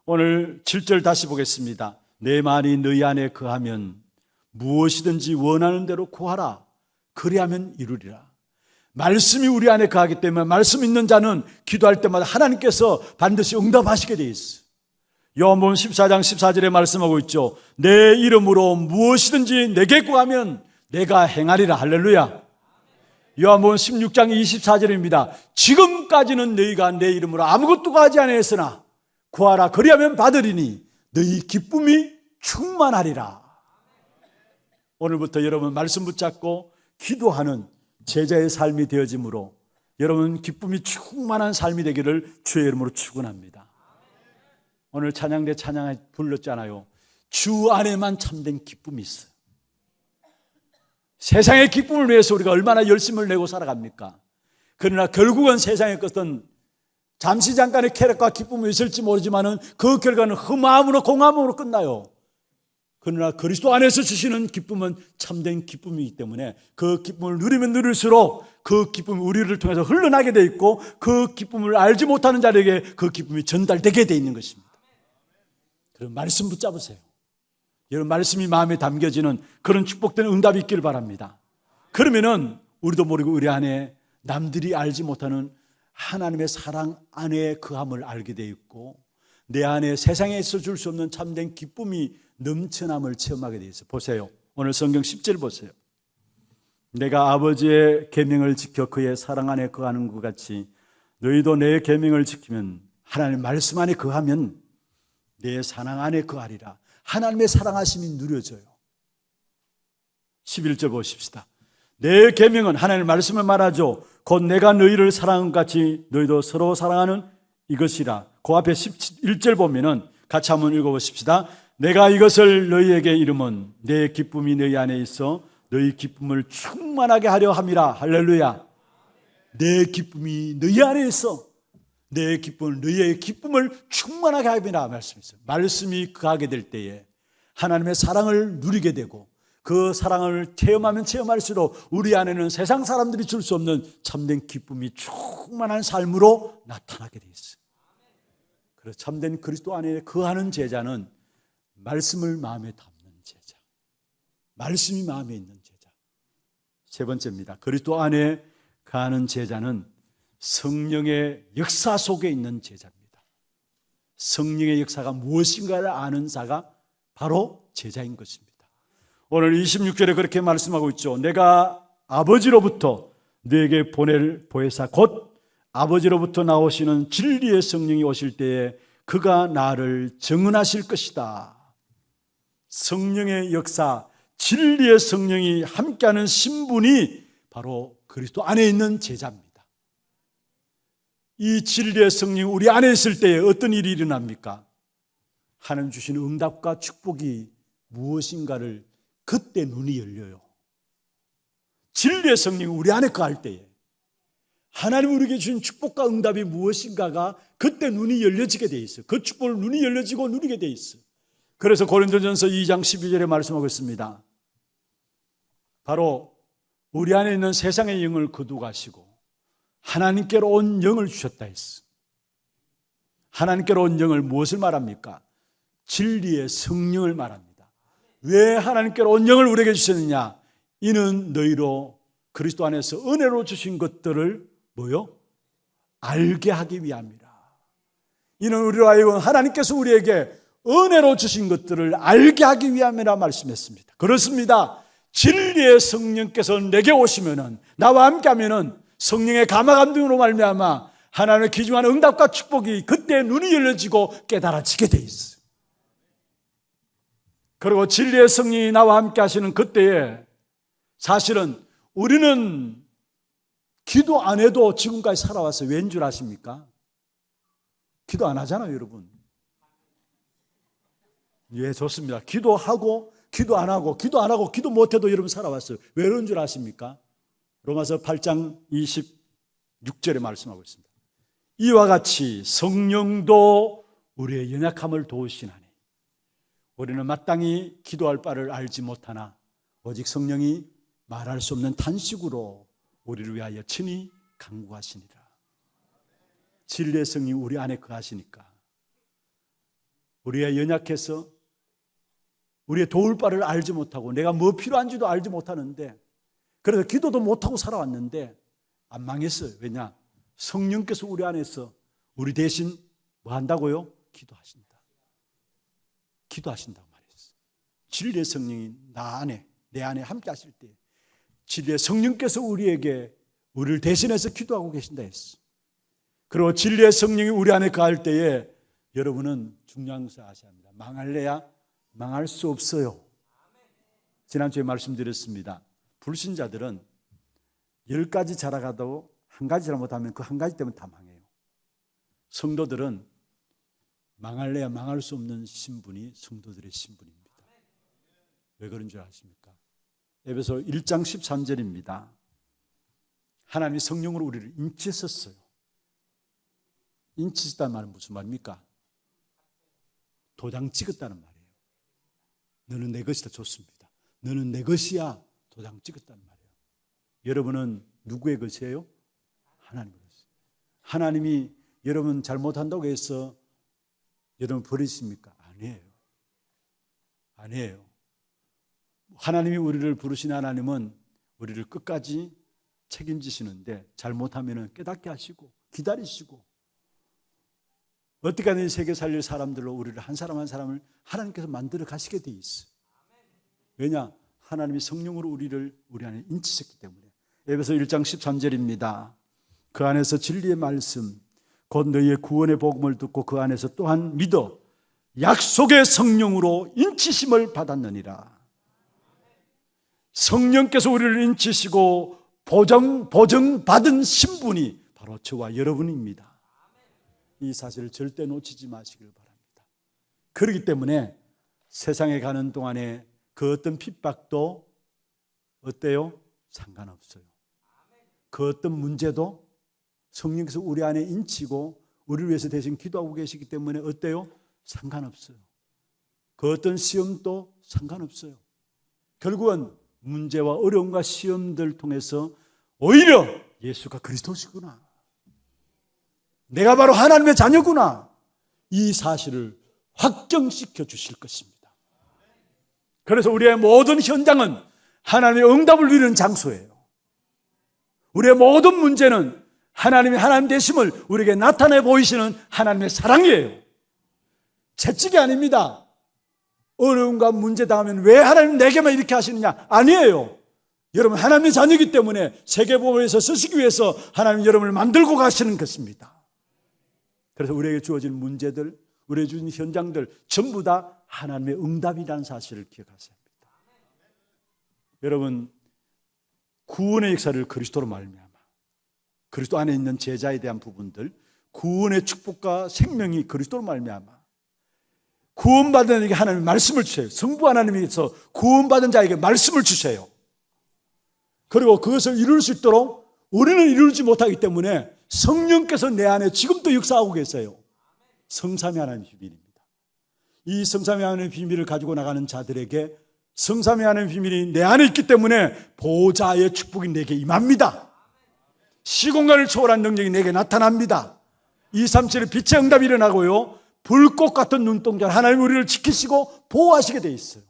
오늘 7절 다시 보겠습니다. 내 말이 너희 안에 거하면 무엇이든지 원하는 대로 구하라. 그리하면 이루리라. 말씀이 우리 안에 거하기 때문에 말씀 있는 자는 기도할 때마다 하나님께서 반드시 응답하시게 돼 있어요. 요한복음 14장 14절에 말씀하고 있죠. 내 이름으로 무엇이든지 내게 구하면 내가 행하리라. 할렐루야. 요한복음 16장 24절입니다. 지금까지는 너희가 내 이름으로 아무것도 구하지 아니했으나 구하라 그리하면 받으리니 너희 기쁨이 충만하리라. 오늘부터 여러분 말씀 붙잡고 기도하는 제자의 삶이 되어지므로 여러분 기쁨이 충만한 삶이 되기를 주의 이름으로 축원합니다. 오늘 찬양대 찬양에 불렀잖아요. 주 안에만 참된 기쁨이 있어요. 세상의 기쁨을 위해서 우리가 얼마나 열심을 내고 살아갑니까? 그러나 결국은 세상의 것은 잠시 잠깐의 쾌락과 기쁨이 있을지 모르지만은 그 결과는 흠함으로 공함으로 끝나요. 그러나 그리스도 안에서 주시는 기쁨은 참된 기쁨이기 때문에 그 기쁨을 누리면 누릴수록 그 기쁨이 우리를 통해서 흘러나게 돼 있고 그 기쁨을 알지 못하는 자에게 그 기쁨이 전달되게 돼 있는 것입니다. 그럼 말씀 붙잡으세요. 여러분 말씀이 마음에 담겨지는 그런 축복된 응답이 있기를 바랍니다. 그러면은 우리도 모르고 우리 안에 남들이 알지 못하는 하나님의 사랑 안에 그함을 알게 돼 있고 내 안에 세상에서 줄 수 없는 참된 기쁨이 넘쳐남을 체험하게 돼 있어요. 보세요. 오늘 성경 10절 보세요. 내가 아버지의 계명을 지켜 그의 사랑 안에 거하는 것 같이 너희도 내 계명을 지키면 하나님 말씀 안에 거하면 내 사랑 안에 거하리라. 하나님의 사랑하심이 누려져요. 11절 보십시다. 내 계명은 하나님의 말씀을 말하죠. 곧 내가 너희를 사랑한 것 같이 너희도 서로 사랑하는 이것이라. 그 앞에 11절 보면은 같이 한번 읽어보십시다. 내가 이것을 너희에게 이름은 내 기쁨이 너희 안에 있어 너희 기쁨을 충만하게 하려 함이라. 할렐루야. 내 기쁨이 너희 안에 있어 내 기쁨을 너희의 기쁨을 충만하게 함이라 말씀했어요. 말씀이 거하게 될 때에 하나님의 사랑을 누리게 되고 그 사랑을 체험하면 체험할수록 우리 안에는 세상 사람들이 줄 수 없는 참된 기쁨이 충만한 삶으로 나타나게 돼 있어요. 그래서 참된 그리스도 안에 거하는 제자는 말씀을 마음에 담는 제자, 말씀이 마음에 있는 제자. 세 번째입니다. 그리스도 안에 거하는 제자는 성령의 역사 속에 있는 제자입니다. 성령의 역사가 무엇인가를 아는 자가 바로 제자인 것입니다. 오늘 26절에 그렇게 말씀하고 있죠. 내가 아버지로부터 너에게 보낼 보혜사 곧 아버지로부터 나오시는 진리의 성령이 오실 때에 그가 나를 증언하실 것이다. 성령의 역사, 진리의 성령이 함께하는 신분이 바로 그리스도 안에 있는 제자입니다. 이 진리의 성령이 우리 안에 있을 때에 어떤 일이 일어납니까? 하나님 주시는 응답과 축복이 무엇인가를 그때 눈이 열려요. 진리의 성령이 우리 안에 거할 때에 하나님 우리에게 주신 축복과 응답이 무엇인가가 그때 눈이 열려지게 돼 있어요. 그 축복을 눈이 열려지고 누리게 돼 있어요. 그래서 고린도전서 2장 12절에 말씀하고 있습니다. 바로 우리 안에 있는 세상의 영을 거두가시고 하나님께로 온 영을 주셨다 했어. 하나님께로 온 영을 무엇을 말합니까? 진리의 성령을 말합니다. 왜 하나님께로 온 영을 우리에게 주셨느냐? 이는 너희로 그리스도 안에서 은혜로 주신 것들을 뭐요? 알게 하기 위함이라. 이는 우리로 하여금 하나님께서 우리에게 은혜로 주신 것들을 알게 하기 위함이라 말씀했습니다. 그렇습니다. 진리의 성령께서 내게 오시면은 나와 함께하면은 성령의 감화 감동으로 말미암아 하나님의 귀중한 응답과 축복이 그때 눈이 열려지고 깨달아지게 돼 있어요. 그리고 진리의 성령이 나와 함께 하시는 그때에 사실은 우리는 기도 안 해도 지금까지 살아왔어요. 왠 줄 아십니까? 기도 안 하잖아요, 여러분. 예, 좋습니다. 기도하고 기도 안 하고 기도 안 하고 기도 못 해도 여러분 살아왔어요. 왜 그런 줄 아십니까? 로마서 8장 26절에 말씀하고 있습니다. 이와 같이 성령도 우리의 연약함을 도우시나니 우리는 마땅히 기도할 바를 알지 못하나 오직 성령이 말할 수 없는 탄식으로 우리를 위하여 친히 간구하시니라. 진리의 성령이 우리 안에 거하시니까 우리가 연약해서 우리의 도울 바를 알지 못하고 내가 뭐 필요한지도 알지 못하는데 그래서 기도도 못하고 살아왔는데 안 망했어요. 왜냐? 성령께서 우리 안에서 우리 대신 뭐 한다고요? 기도하신다. 기도하신다고 말했어요. 진리의 성령이 나 안에 내 안에 함께 하실 때 진리의 성령께서 우리에게 우리를 대신해서 기도하고 계신다 했어. 그리고 진리의 성령이 우리 안에 거할 때에 여러분은 중요한 것을 아셔야 합니다. 망할래야 망할 수 없어요. 지난주에 말씀드렸습니다. 불신자들은 10가지 자라가도 한 가지 잘못하면 그 한 가지 때문에 다 망해요. 성도들은 망할래야 망할 수 없는 신분이 성도들의 신분입니다. 왜 그런 줄 아십니까? 에베소 1장 13절입니다. 하나님이 성령으로 우리를 인치셨어요. 인치셨다는 말은 무슨 말입니까? 도장 찍었다는 말이에요. 너는 내 것이다. 좋습니다. 너는 내 것이야. 도장 찍었다는 말이에요. 여러분은 누구의 것이에요? 하나님의 것이에요. 하나님이 여러분 잘못한다고 해서 여러분 버리십니까? 아니에요. 아니에요. 하나님이 우리를 부르신 하나님은 우리를 끝까지 책임지시는데 잘못하면 깨닫게 하시고 기다리시고 어떻게 하든 세계 살릴 사람들로 우리를 한 사람 한 사람을 하나님께서 만들어 가시게 돼 있어요. 왜냐? 하나님이 성령으로 우리를 우리 안에 인치셨기 때문에. 에베소 1장 13절입니다. 그 안에서 진리의 말씀 곧 너희의 구원의 복음을 듣고 그 안에서 또한 믿어 약속의 성령으로 인치심을 받았느니라. 성령께서 우리를 인치시고 보정받은 신분이 바로 저와 여러분입니다. 이 사실을 절대 놓치지 마시길 바랍니다. 그렇기 때문에 세상에 가는 동안에 그 어떤 핍박도 어때요? 상관없어요. 그 어떤 문제도 성령께서 우리 안에 인치고 우리를 위해서 대신 기도하고 계시기 때문에 어때요? 상관없어요. 그 어떤 시험도 상관없어요. 결국은 문제와 어려움과 시험들 통해서 오히려 예수가 그리스도시구나, 내가 바로 하나님의 자녀구나, 이 사실을 확정시켜 주실 것입니다. 그래서 우리의 모든 현장은 하나님의 응답을 누리는 장소예요. 우리의 모든 문제는 하나님의 하나님 되심을 우리에게 나타내 보이시는 하나님의 사랑이에요. 채찍이 아닙니다. 어려움과 문제 당하면 왜 하나님 내게만 이렇게 하시느냐? 아니에요. 여러분 하나님의 자녀이기 때문에 세계복음에서 쓰시기 위해서 하나님 여러분을 만들고 가시는 것입니다. 그래서 우리에게 주어진 문제들, 우리에게 주어진 현장들 전부 다 하나님의 응답이라는 사실을 기억하셔야 합니다. 여러분 구원의 역사를 그리스도로 말미암아 그리스도 안에 있는 제자에 대한 부분들, 구원의 축복과 생명이 그리스도로 말미암아 구원받은 자에게 하나님의 말씀을 주세요. 성부 하나님께서 구원받은 자에게 말씀을 주세요. 그리고 그것을 이룰 수 있도록 우리는 이루지 못하기 때문에 성령께서 내 안에 지금도 역사하고 계세요. 성삼위 하나님의 비밀입니다. 이 성삼위 하나님의 비밀을 가지고 나가는 자들에게 성삼위 하나님의 비밀이 내 안에 있기 때문에 보좌의 축복이 내게 임합니다. 시공간을 초월한 능력이 내게 나타납니다. 237의 빛의 응답이 일어나고요, 불꽃 같은 눈동자를 하나님 우리를 지키시고 보호하시게 돼 있어요.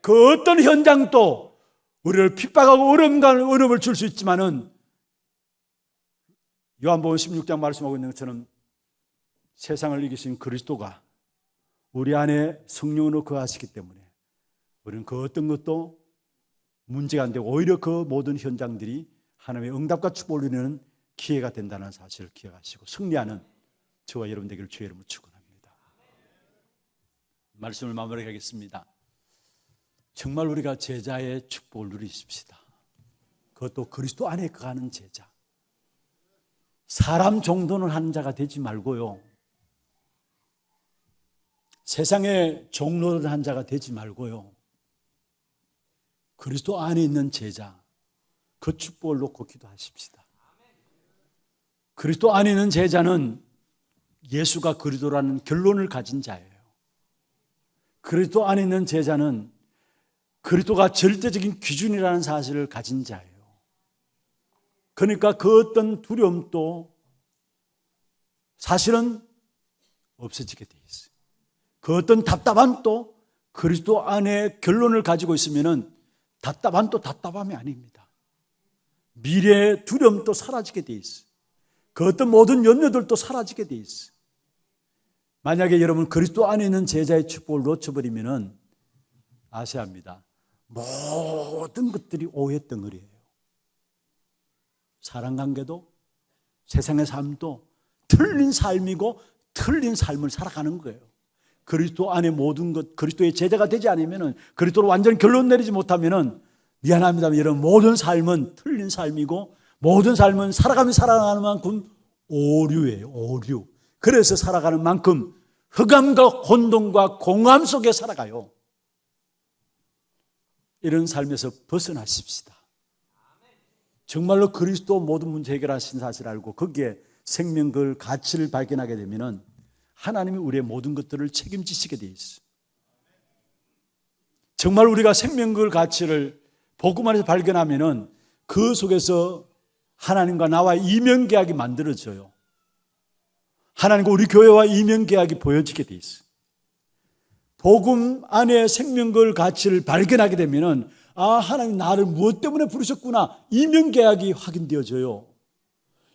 그 어떤 현장도 우리를 핍박하고 어려움을 줄 수 있지만은 요한복음 16장 말씀하고 있는 것처럼 세상을 이기신 그리스도가 우리 안에 성령으로 거하시기 때문에 우리는 그 어떤 것도 문제가 안 되고 오히려 그 모든 현장들이 하나님의 응답과 축복을 누리는 기회가 된다는 사실을 기억하시고 승리하는 저와 여러분 되기를 주의 이름으로 축원합니다. 말씀을 마무리하겠습니다. 정말 우리가 제자의 축복을 누리십시다. 그것도 그리스도 안에 거하는 제자. 사람 정도는 하는 자가 되지 말고요, 세상의 종로를 한 자가 되지 말고요, 그리스도 안에 있는 제자, 그 축복을 놓고 기도하십시다. 그리스도 안에 있는 제자는 예수가 그리스도라는 결론을 가진 자예요. 그리스도 안에 있는 제자는 그리스도가 절대적인 기준이라는 사실을 가진 자예요. 그러니까 그 어떤 두려움도 사실은 없어지게 돼 있어요. 그 어떤 답답함도 그리스도 안에 결론을 가지고 있으면은 답답함도 답답함이 아닙니다. 미래의 두려움도 사라지게 돼 있어요. 그 어떤 모든 염려들도 사라지게 돼 있어요. 만약에 여러분 그리스도 안에 있는 제자의 축복을 놓쳐버리면은 아셔야 합니다. 모든 것들이 오해 덩어리예요. 사랑관계도 세상의 삶도 틀린 삶이고 틀린 삶을 살아가는 거예요. 그리스도 안에 모든 것, 그리스도의 제자가 되지 않으면은, 그리스도로 완전 결론 내리지 못하면은 미안합니다만 여러분 모든 삶은 틀린 삶이고 모든 삶은 살아가는 만큼 오류예요. 오류. 그래서 살아가는 만큼 흑암과 혼돈과 공허함 속에 살아가요. 이런 삶에서 벗어나십시다. 정말로 그리스도 모든 문제 해결하신 사실을 알고 거기에 생명 그 가치를 발견하게 되면은 하나님이 우리의 모든 것들을 책임지시게 돼 있어요. 정말 우리가 생명 그 가치를 복음 안에서 발견하면은 그 속에서 하나님과 나와의 이면계약이 만들어져요. 하나님과 우리 교회와 이면계약이 보여지게 돼 있어요. 복음 안에 생명걸 가치를 발견하게 되면은 하나님 나를 무엇 때문에 부르셨구나, 이면계약이 확인되어져요.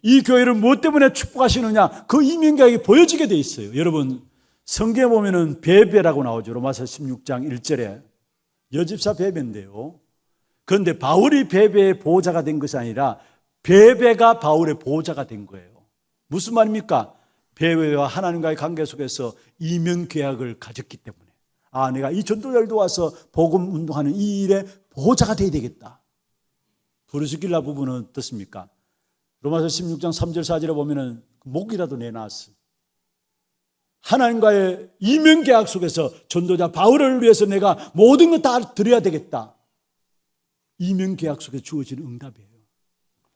이 교회를 무엇 때문에 축복하시느냐, 그 이면계약이 보여지게 돼 있어요. 여러분 성경에 보면은 베베라고 나오죠. 로마서 16장 1절에 여집사 베베인데요. 그런데 바울이 베베의 보호자가 된 것이 아니라 베베가 바울의 보호자가 된 거예요. 무슨 말입니까? 베베와 하나님과의 관계 속에서 이면계약을 가졌기 때문에 내가 이 전도자를 도와서 복음 운동하는 이 일에 보호자가 되어야 되겠다. 부르시길라 부분은 어떻습니까? 로마서 16장 3절 4절에 보면은 목이라도 내놨어. 하나님과의 이면계약 속에서 전도자 바울을 위해서 내가 모든 것 다 드려야 되겠다. 이면계약 속에 주어지는 응답이에요.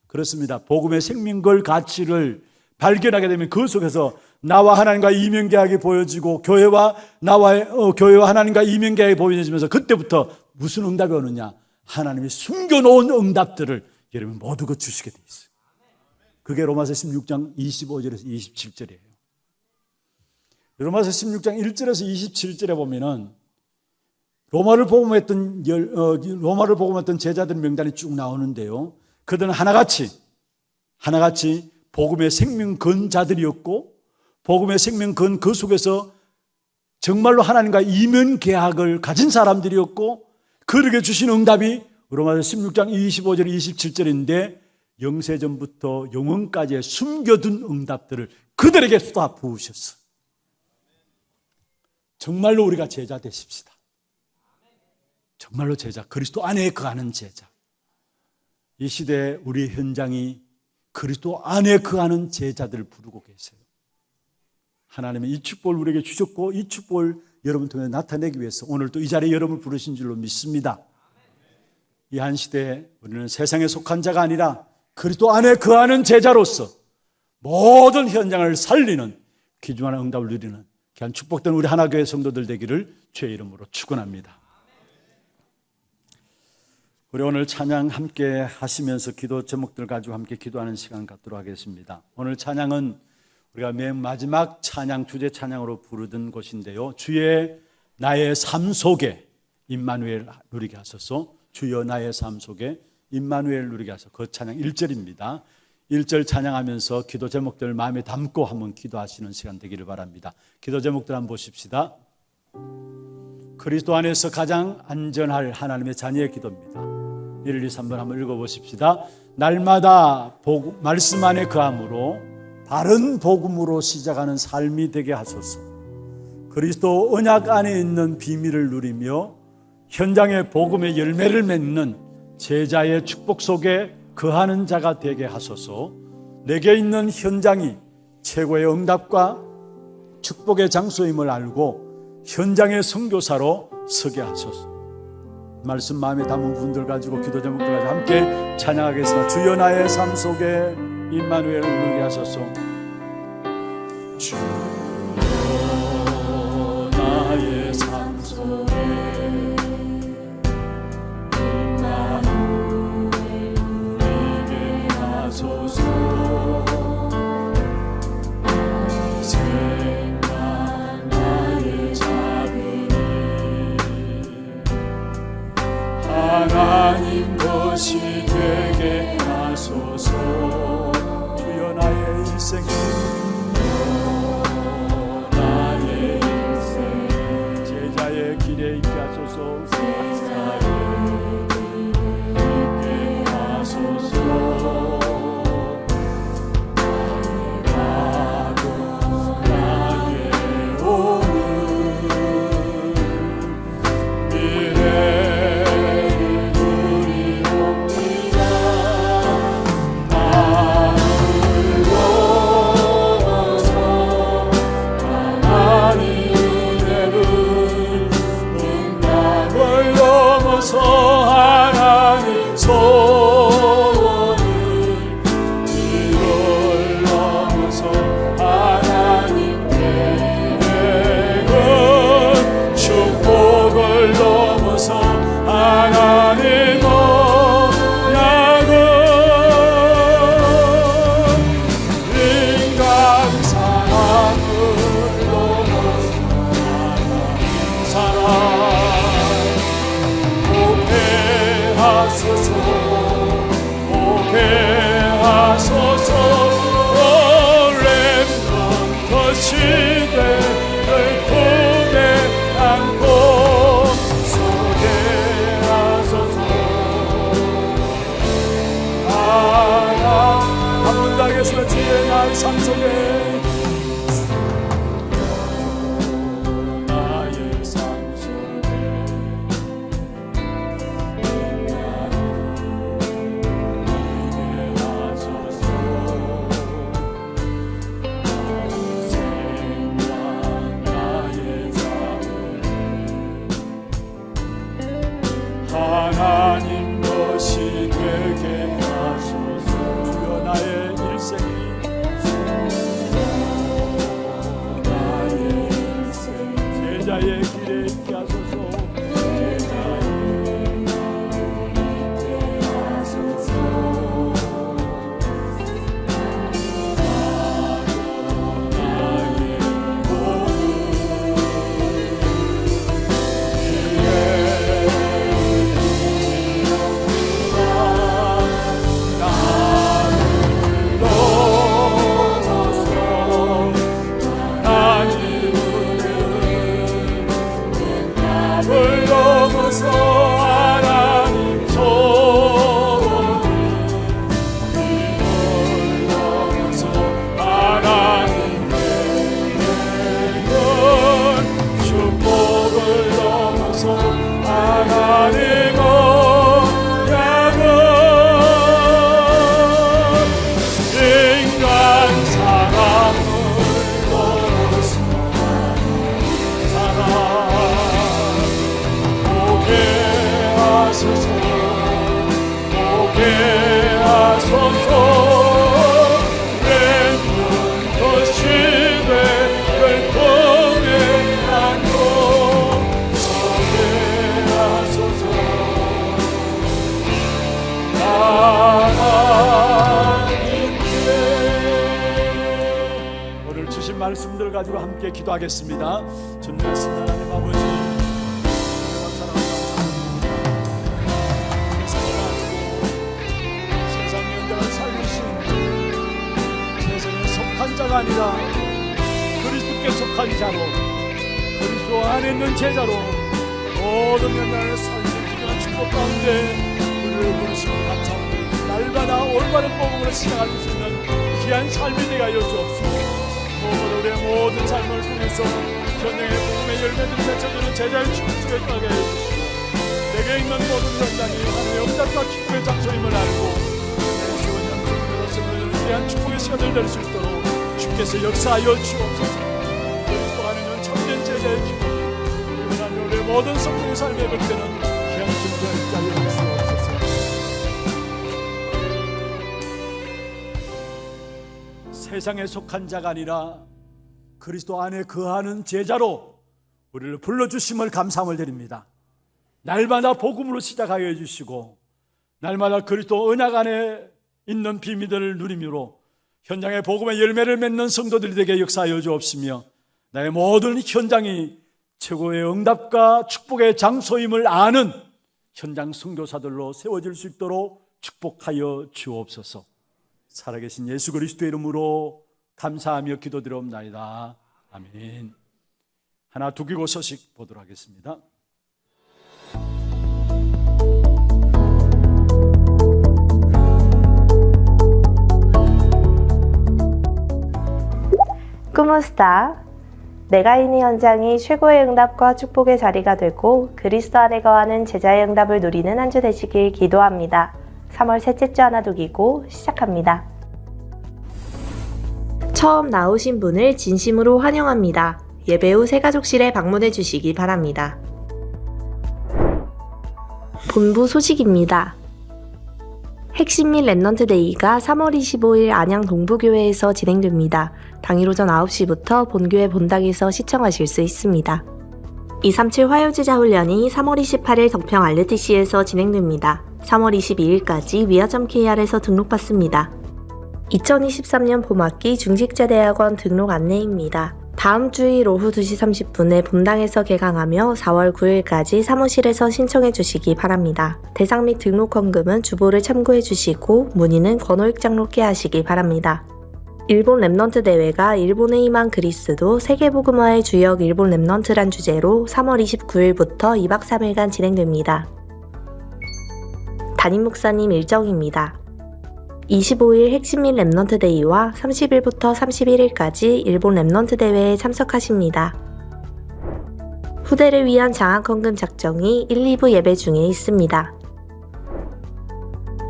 그렇습니다. 복음의 생명걸 가치를 발견하게 되면 그 속에서 나와 하나님과 이면계약이 보여지고 교회와 하나님과 이면계약이 보여지면서 그때부터 무슨 응답이 오느냐, 하나님이 숨겨놓은 응답들을 여러분 모두 주시게 돼 있어요. 그게 로마서 16장 25절에서 27절이에요. 로마서 16장 1절에서 27절에 보면은 로마를 복음했던 제자들 명단이 쭉 나오는데요. 그들은 하나같이 복음의 생명건자들이었고 복음의 생명건 그 속에서 정말로 하나님과 이면계약을 가진 사람들이었고 그들에게 주신 응답이 로마서 16장 25절 27절인데 영세전부터 영원까지의 숨겨둔 응답들을 그들에게 쏟아 부으셨어. 정말로 우리가 제자 되십시다. 정말로 제자, 그리스도 안에 거하는 제자. 이 시대에 우리 현장이 그리스도 안에 거하는 제자들을 부르고 계세요. 하나님은 이 축복을 우리에게 주셨고 이 축복을 여러분 통해 나타내기 위해서 오늘 또 이 자리에 여러분을 부르신 줄로 믿습니다. 이 한 시대에 우리는 세상에 속한 자가 아니라 그리스도 안에 거하는 제자로서 모든 현장을 살리는 귀중한 응답을 누리는 귀한 축복된 우리 하나교회 성도들 되기를 주의 이름으로 축원합니다. 우리 오늘 찬양 함께 하시면서 기도 제목들 가지고 함께 기도하는 시간 갖도록 하겠습니다. 오늘 찬양은 우리가 맨 마지막 찬양, 주제 찬양으로 부르던 것인데요. 주의 나의 삶 속에 임마누엘 누리게 하소서. 주여 나의 삶 속에 임마누엘 누리게 하소서. 그 찬양 1절입니다. 1절 찬양하면서 기도 제목들을 마음에 담고 한번 기도하시는 시간 되기를 바랍니다. 기도 제목들 한번 보십시다. 그리스도 안에서 가장 안전할 하나님의 자녀의 기도입니다. 1, 2, 3번 한번 읽어보십시다. 날마다 말씀 안에 거함으로 바른 복음으로 시작하는 삶이 되게 하소서. 그리스도 언약 안에 있는 비밀을 누리며 현장의 복음의 열매를 맺는 제자의 축복 속에 거하는 자가 되게 하소서. 내게 있는 현장이 최고의 응답과 축복의 장소임을 알고 현장의 선교사로 서게 하소서. 말씀 마음에 담은 분들 가지고 기도 제목들 가지고 함께 찬양하겠습니다. 주여 나의 삶 속에 임마누엘을 누리게 하소서. 주여 나의 삶 속에 임마누엘 누리게 하소서. 생각 나의 자비니 하나님 것이 되게 하소서. 주여 나의 일생 제자의 길에 삶 속에 나의 삶 속에 있게 하소서. 생각 나의 자을 하나님 것이 되게 하소서. 주여 나의 일생이 제자의 길에 있게 하소서. 제자의 길에 있게 하소서. 나의 을 넘어서 하나님 손이 이걸 넘어서 하나님의 축복을 넘어서 하나님 언약은 인간 사랑을 넘어서 사랑 하소서. 오게 하소서. 내눈 것이 되를 통해 안고 서게 하소서. 하나님께 오늘 주신 말씀들 가지고 함께 기도하겠습니다. 존귀하신 하나님 아버지, 자가 아니라 그리스도께 속한 자로, 그리스도 안에 있는 제자로 모든 면단의 삶의 귀한 축복 가운데 우리를 부르시고 감사합니다. 날마다 올바른 복음으로 시작할 수 있는 귀한 삶이 되게 하여 주옵소서. 오늘 우리의 모든 삶을 통해서 현장의 복음의 열매들이 맺혀지는 제자의 축복 속에 가게 하여 주시고, 내게 있는 모든 현장이 하나님의 응답과 축복의 장소임을 알고 내 소원한 분으로서 귀한 축복의 시간을 될 수 있도록 주께서 역사하여 주옵소서. 그리스도 안에 있는 참된 제자의 기쁨이 이번 한 우리의 모든 성도의 삶에 뱉는 귀한 존재가 하여 주옵소서. 세상에 속한 자가 아니라 그리스도 안에 거하는 제자로 우리를 불러주심을 감사함을 드립니다. 날마다 복음으로 시작하여 주시고 날마다 그리스도 언약 안에 있는 비밀들을 누리므로 현장의 복음의 열매를 맺는 성도들이 되게 역사하여 주옵시며, 나의 모든 현장이 최고의 응답과 축복의 장소임을 아는 현장 선교사들로 세워질 수 있도록 축복하여 주옵소서. 살아계신 예수 그리스도의 이름으로 감사하며 기도드리옵나이다. 아멘. 하나 두기고 서식 보도록 하겠습니다. 꿈은 스타. 내가 있는 현장이 최고의 응답과 축복의 자리가 되고 그리스도 안에 거하는 제자의 응답을 누리는 한 주 되시길 기도합니다. 3월 셋째 주 하나 두기고 시작합니다. 처음 나오신 분을 진심으로 환영합니다. 예배 후 새가족실에 방문해 주시기 바랍니다. 본부 소식입니다. 핵심 및 랩넌트 데이가 3월 25일 안양 동부교회에서 진행됩니다. 당일 오전 9시부터 본교회 본당에서 시청하실 수 있습니다. 237 화요제자 훈련이 3월 28일 덕평 RTC에서 진행됩니다. 3월 22일까지 위아점.kr에서 등록받습니다. 2023년 봄학기 중직제대학원 등록 안내입니다. 다음 주일 오후 2시 30분에 본당에서 개강하며 4월 9일까지 사무실에서 신청해 주시기 바랍니다. 대상 및 등록 헌금은 주보를 참고해 주시고 문의는 권호익 장로께 하시기 바랍니다. 일본 랩넌트 대회가 일본의 희망 그리스도 세계복음화의 주역 일본 랩넌트란 주제로 3월 29일부터 2박 3일간 진행됩니다. 담임 목사님 일정입니다. 25일 핵심 및 랩넌트 데이와 30일부터 31일까지 일본 랩넌트 대회에 참석하십니다. 후대를 위한 장학헌금 작정이 1, 2부 예배 중에 있습니다.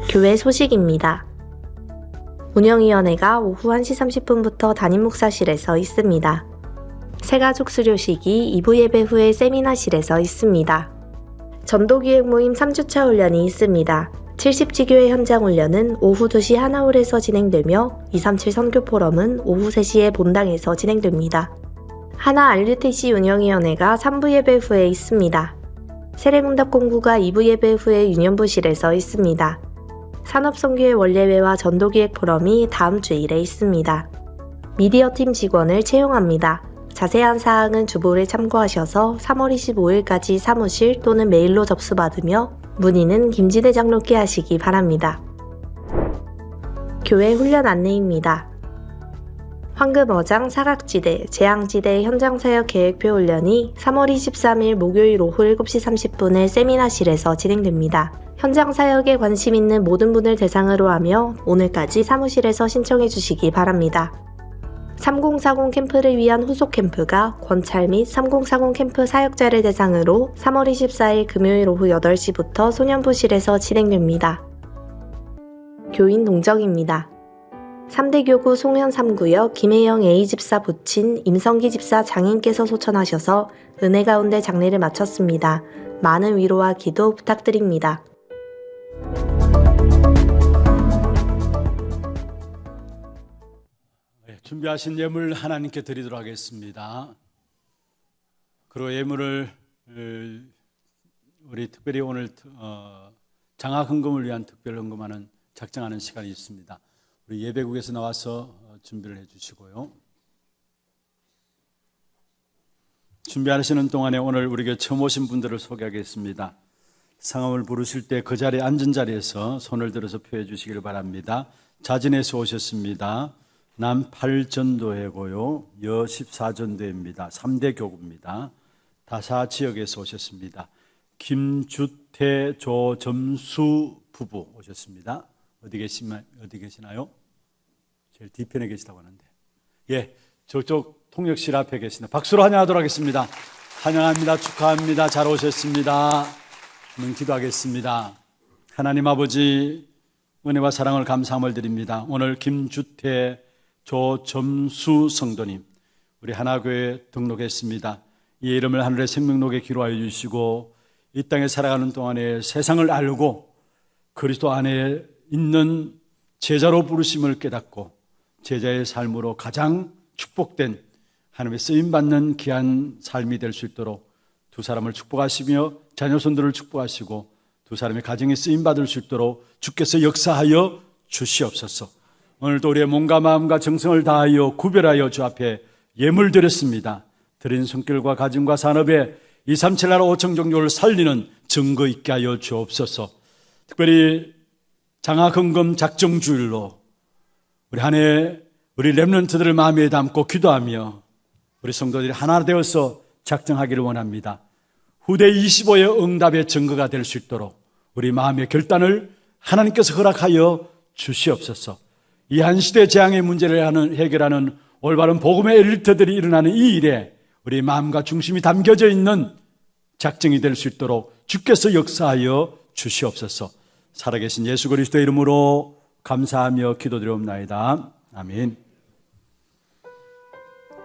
교회 소식입니다. 운영위원회가 오후 1시 30분부터 담임 목사실에서 있습니다. 새가족 수료식이 2부 예배 후에 세미나실에서 있습니다. 전도기획 모임 3주차 훈련이 있습니다. 70지교회 현장 훈련은 오후 2시 하나홀에서 진행되며 237 선교 포럼은 오후 3시에 본당에서 진행됩니다. 하나 RUTC 운영위원회가 3부 예배 후에 있습니다. 세례문답 공부가 2부 예배 후에 유년부실에서 있습니다. 산업선교회 원례회와 전도기획 포럼이 다음 주일에 있습니다. 미디어팀 직원을 채용합니다. 자세한 사항은 주보를 참고하셔서 3월 25일까지 사무실 또는 메일로 접수받으며 문의는 김진애 장로께 하시기 바랍니다. 교회 훈련 안내입니다. 황금어장 사각지대, 재앙지대 현장사역 계획표 훈련이 3월 23일 목요일 오후 7시 30분에 세미나실에서 진행됩니다. 현장사역에 관심 있는 모든 분을 대상으로 하며 오늘까지 사무실에서 신청해 주시기 바랍니다. 3040 캠프를 위한 후속 캠프가 권찰 및 3040 캠프 사역자를 대상으로 3월 24일 금요일 오후 8시부터 소년부실에서 진행됩니다. 교인 동정입니다. 3대 교구 송현 3구역 김혜영 A집사 부친 임성기 집사 장인께서 소천하셔서 은혜 가운데 장례를 마쳤습니다. 많은 위로와 기도 부탁드립니다. 준비하신 예물 하나님께 드리도록 하겠습니다. 그리고 예물을 우리 특별히 오늘 장학헌금을 위한 특별 헌금하는 작정하는 시간이 있습니다. 우리 예배국에서 나와서 준비를 해주시고요. 준비하시는 동안에 오늘 우리에게 처음 오신 분들을 소개하겠습니다. 상함을 부르실 때 그 자리에 앉은 자리에서 손을 들어서 표해 주시기를 바랍니다. 자진해서 오셨습니다. 남 8전도회고요. 여 14전도회입니다. 3대 교구입니다. 다사 지역에서 오셨습니다. 김주태 조점수 부부 오셨습니다. 어디 계시나요? 제일 뒤편에 계시다고 하는데. 예, 저쪽 통역실 앞에 계시네. 박수로 환영하도록 하겠습니다. 환영합니다. 축하합니다. 잘 오셨습니다. 기도하겠습니다. 하나님 아버지 은혜와 사랑을 감사함을 드립니다. 오늘 김주태 조점수 성도님 우리 하나교회에 등록했습니다. 이 이름을 하늘의 생명록에 기록하여 주시고 이 땅에 살아가는 동안에 세상을 알고 그리스도 안에 있는 제자로 부르심을 깨닫고 제자의 삶으로 가장 축복된 하나님의 쓰임받는 귀한 삶이 될 수 있도록 두 사람을 축복하시며 자녀손들을 축복하시고 두 사람의 가정에 쓰임받을 수 있도록 주께서 역사하여 주시옵소서. 오늘도 우리의 몸과 마음과 정성을 다하여 구별하여 주 앞에 예물 드렸습니다. 드린 손길과 가정과 산업에 237 나라 5천 종교를 살리는 증거 있게 하여 주옵소서. 특별히 장학헌금 작정주일로 우리 한 해 우리 렘넌트들을 마음에 담고 기도하며 우리 성도들이 하나 되어서 작정하기를 원합니다. 후대 25의 응답의 증거가 될 수 있도록 우리 마음의 결단을 하나님께서 허락하여 주시옵소서. 이 한 시대 재앙의 문제를 해결하는 올바른 복음의 엘리트들이 일어나는 이 일에 우리 마음과 중심이 담겨져 있는 작정이 될 수 있도록 주께서 역사하여 주시옵소서. 살아계신 예수 그리스도의 이름으로 감사하며 기도드리옵나이다. 아멘.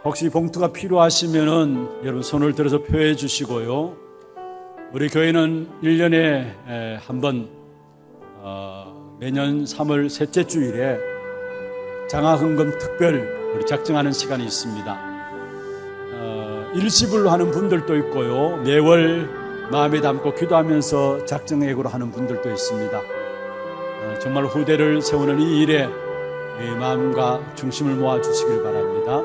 혹시 봉투가 필요하시면은 여러분 손을 들어서 표해 주시고요. 우리 교회는 1년에 한 번 매년 3월 셋째 주일에 장학헌금 특별 우리 작정하는 시간이 있습니다. 일시불로 하는 분들도 있고요. 매월 마음에 담고 기도하면서 작정액으로 하는 분들도 있습니다. 정말 후대를 세우는 이 일에 마음과 중심을 모아 주시길 바랍니다.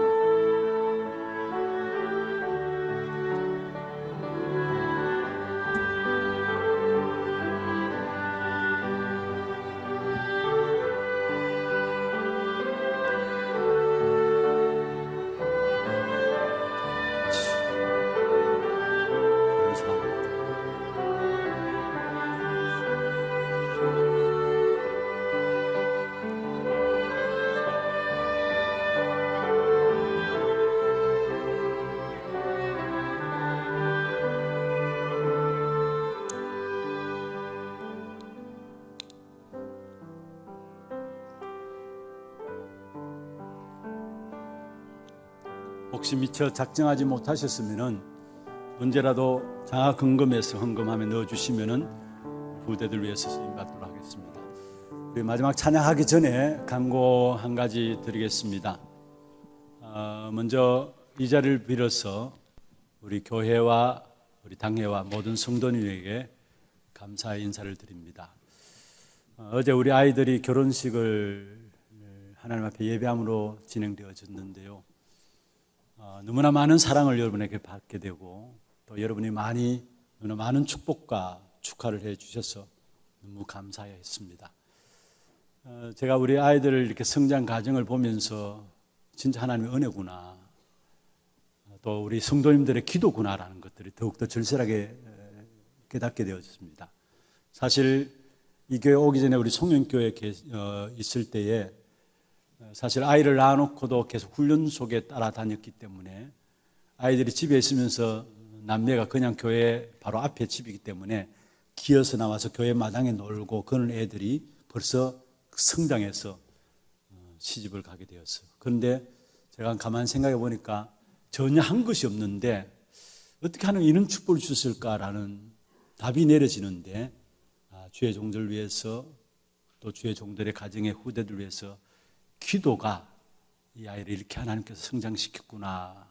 혹시 미처 작정하지 못하셨으면은 언제라도 장학 헌금에서 헌금함에 넣어주시면은 후대들 위해서 쓰임받도록 하겠습니다. 우리 마지막 찬양하기 전에 간구 한 가지 드리겠습니다. 먼저 이 자리를 빌어서 우리 교회와 우리 당회와 모든 성도님에게 감사의 인사를 드립니다. 어제 우리 아이들이 결혼식을 하나님 앞에 예배함으로 진행되어졌는데요. 너무나 많은 사랑을 여러분에게 받게 되고 또 여러분이 너무나 많은 축복과 축하를 해 주셔서 너무 감사했습니다. 제가 우리 아이들 이렇게 성장 과정을 보면서 진짜 하나님의 은혜구나, 또 우리 성도님들의 기도구나라는 것들이 더욱더 절실하게 깨닫게 되었습니다. 사실 이 교회 오기 전에 우리 송영교회에 있을 때에 사실 아이를 낳아놓고도 계속 훈련 속에 따라다녔기 때문에 아이들이 집에 있으면서 남매가 그냥 교회 바로 앞에 집이기 때문에 기어서 나와서 교회 마당에 놀고 그런 애들이 벌써 성장해서 시집을 가게 되었어요. 그런데 제가 가만히 생각해 보니까 전혀 한 것이 없는데 어떻게 하면 이런 축복을 주셨을까라는 답이 내려지는데, 주의 종들을 위해서 또 주의 종들의 가정의 후대들 위해서 기도가 이 아이를 이렇게 하나님께서 성장시켰구나,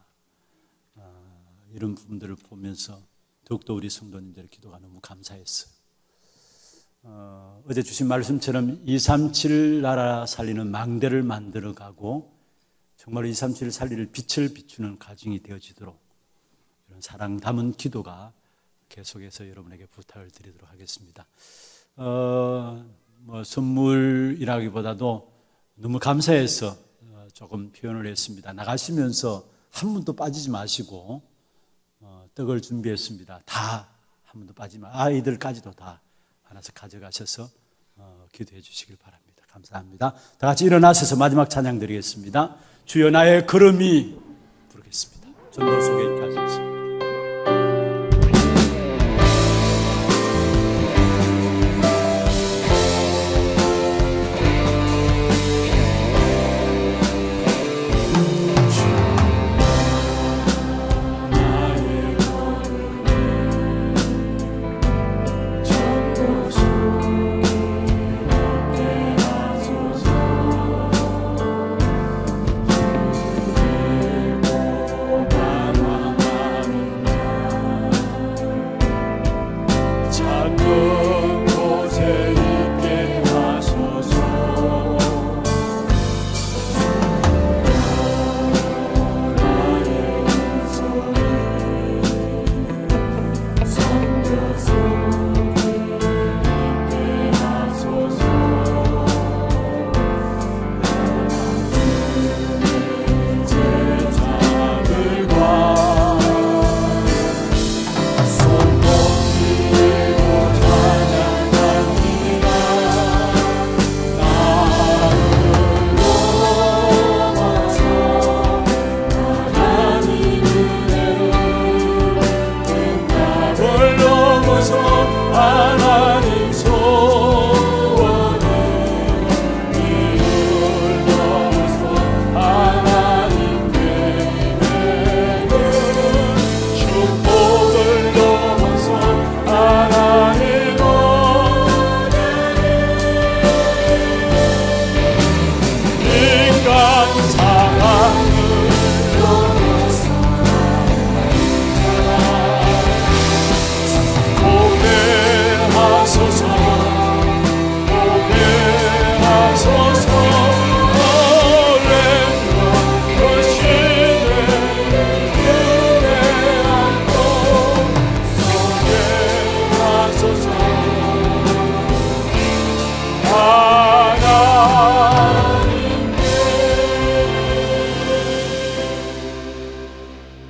이런 부분들을 보면서 더욱더 우리 성도님들의 기도가 너무 감사했어요. 어제 주신 말씀처럼 237 나라 살리는 망대를 만들어가고 정말 237 살리를 빛을 비추는 가정이 되어지도록 이런 사랑 담은 기도가 계속해서 여러분에게 부탁을 드리도록 하겠습니다. 선물이라기보다도 너무 감사해서 조금 표현을 했습니다. 나가시면서 한 분도 빠지지 마시고 떡을 준비했습니다. 다 한 분도 빠지지 마시고 아이들까지도 다 하나씩 가져가셔서 기도해 주시길 바랍니다. 감사합니다. 다 같이 일어나셔서 마지막 찬양 드리겠습니다. 주여 나의 걸음이 부르겠습니다. 전도 속에 있게 하셨습니다.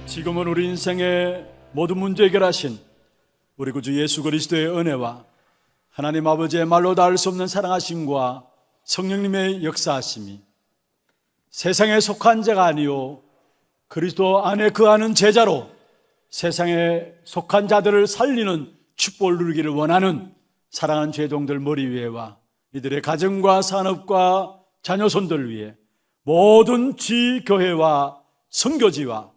지금은 우리 인생의 모든 문제 해결하신 우리 구주 예수 그리스도의 은혜와 하나님 아버지의 말로 닿을 수 없는 사랑하심과 성령님의 역사하심이 세상에 속한 자가 아니요 그리스도 안에 거하는 제자로 세상에 속한 자들을 살리는 축복을 누리기를 원하는 사랑하는 죄종들 머리 위에와 이들의 가정과 산업과 자녀손들 위해 모든 지교회와 선교지와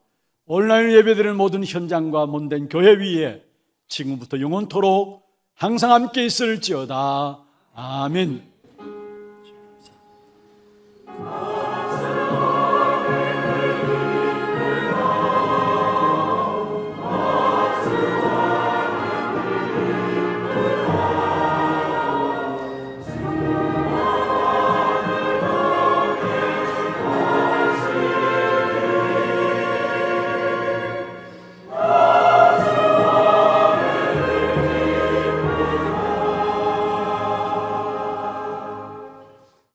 온라인 예배드리는 모든 현장과 몸된 교회 위에 지금부터 영원토록 항상 함께 있을지어다. 아멘.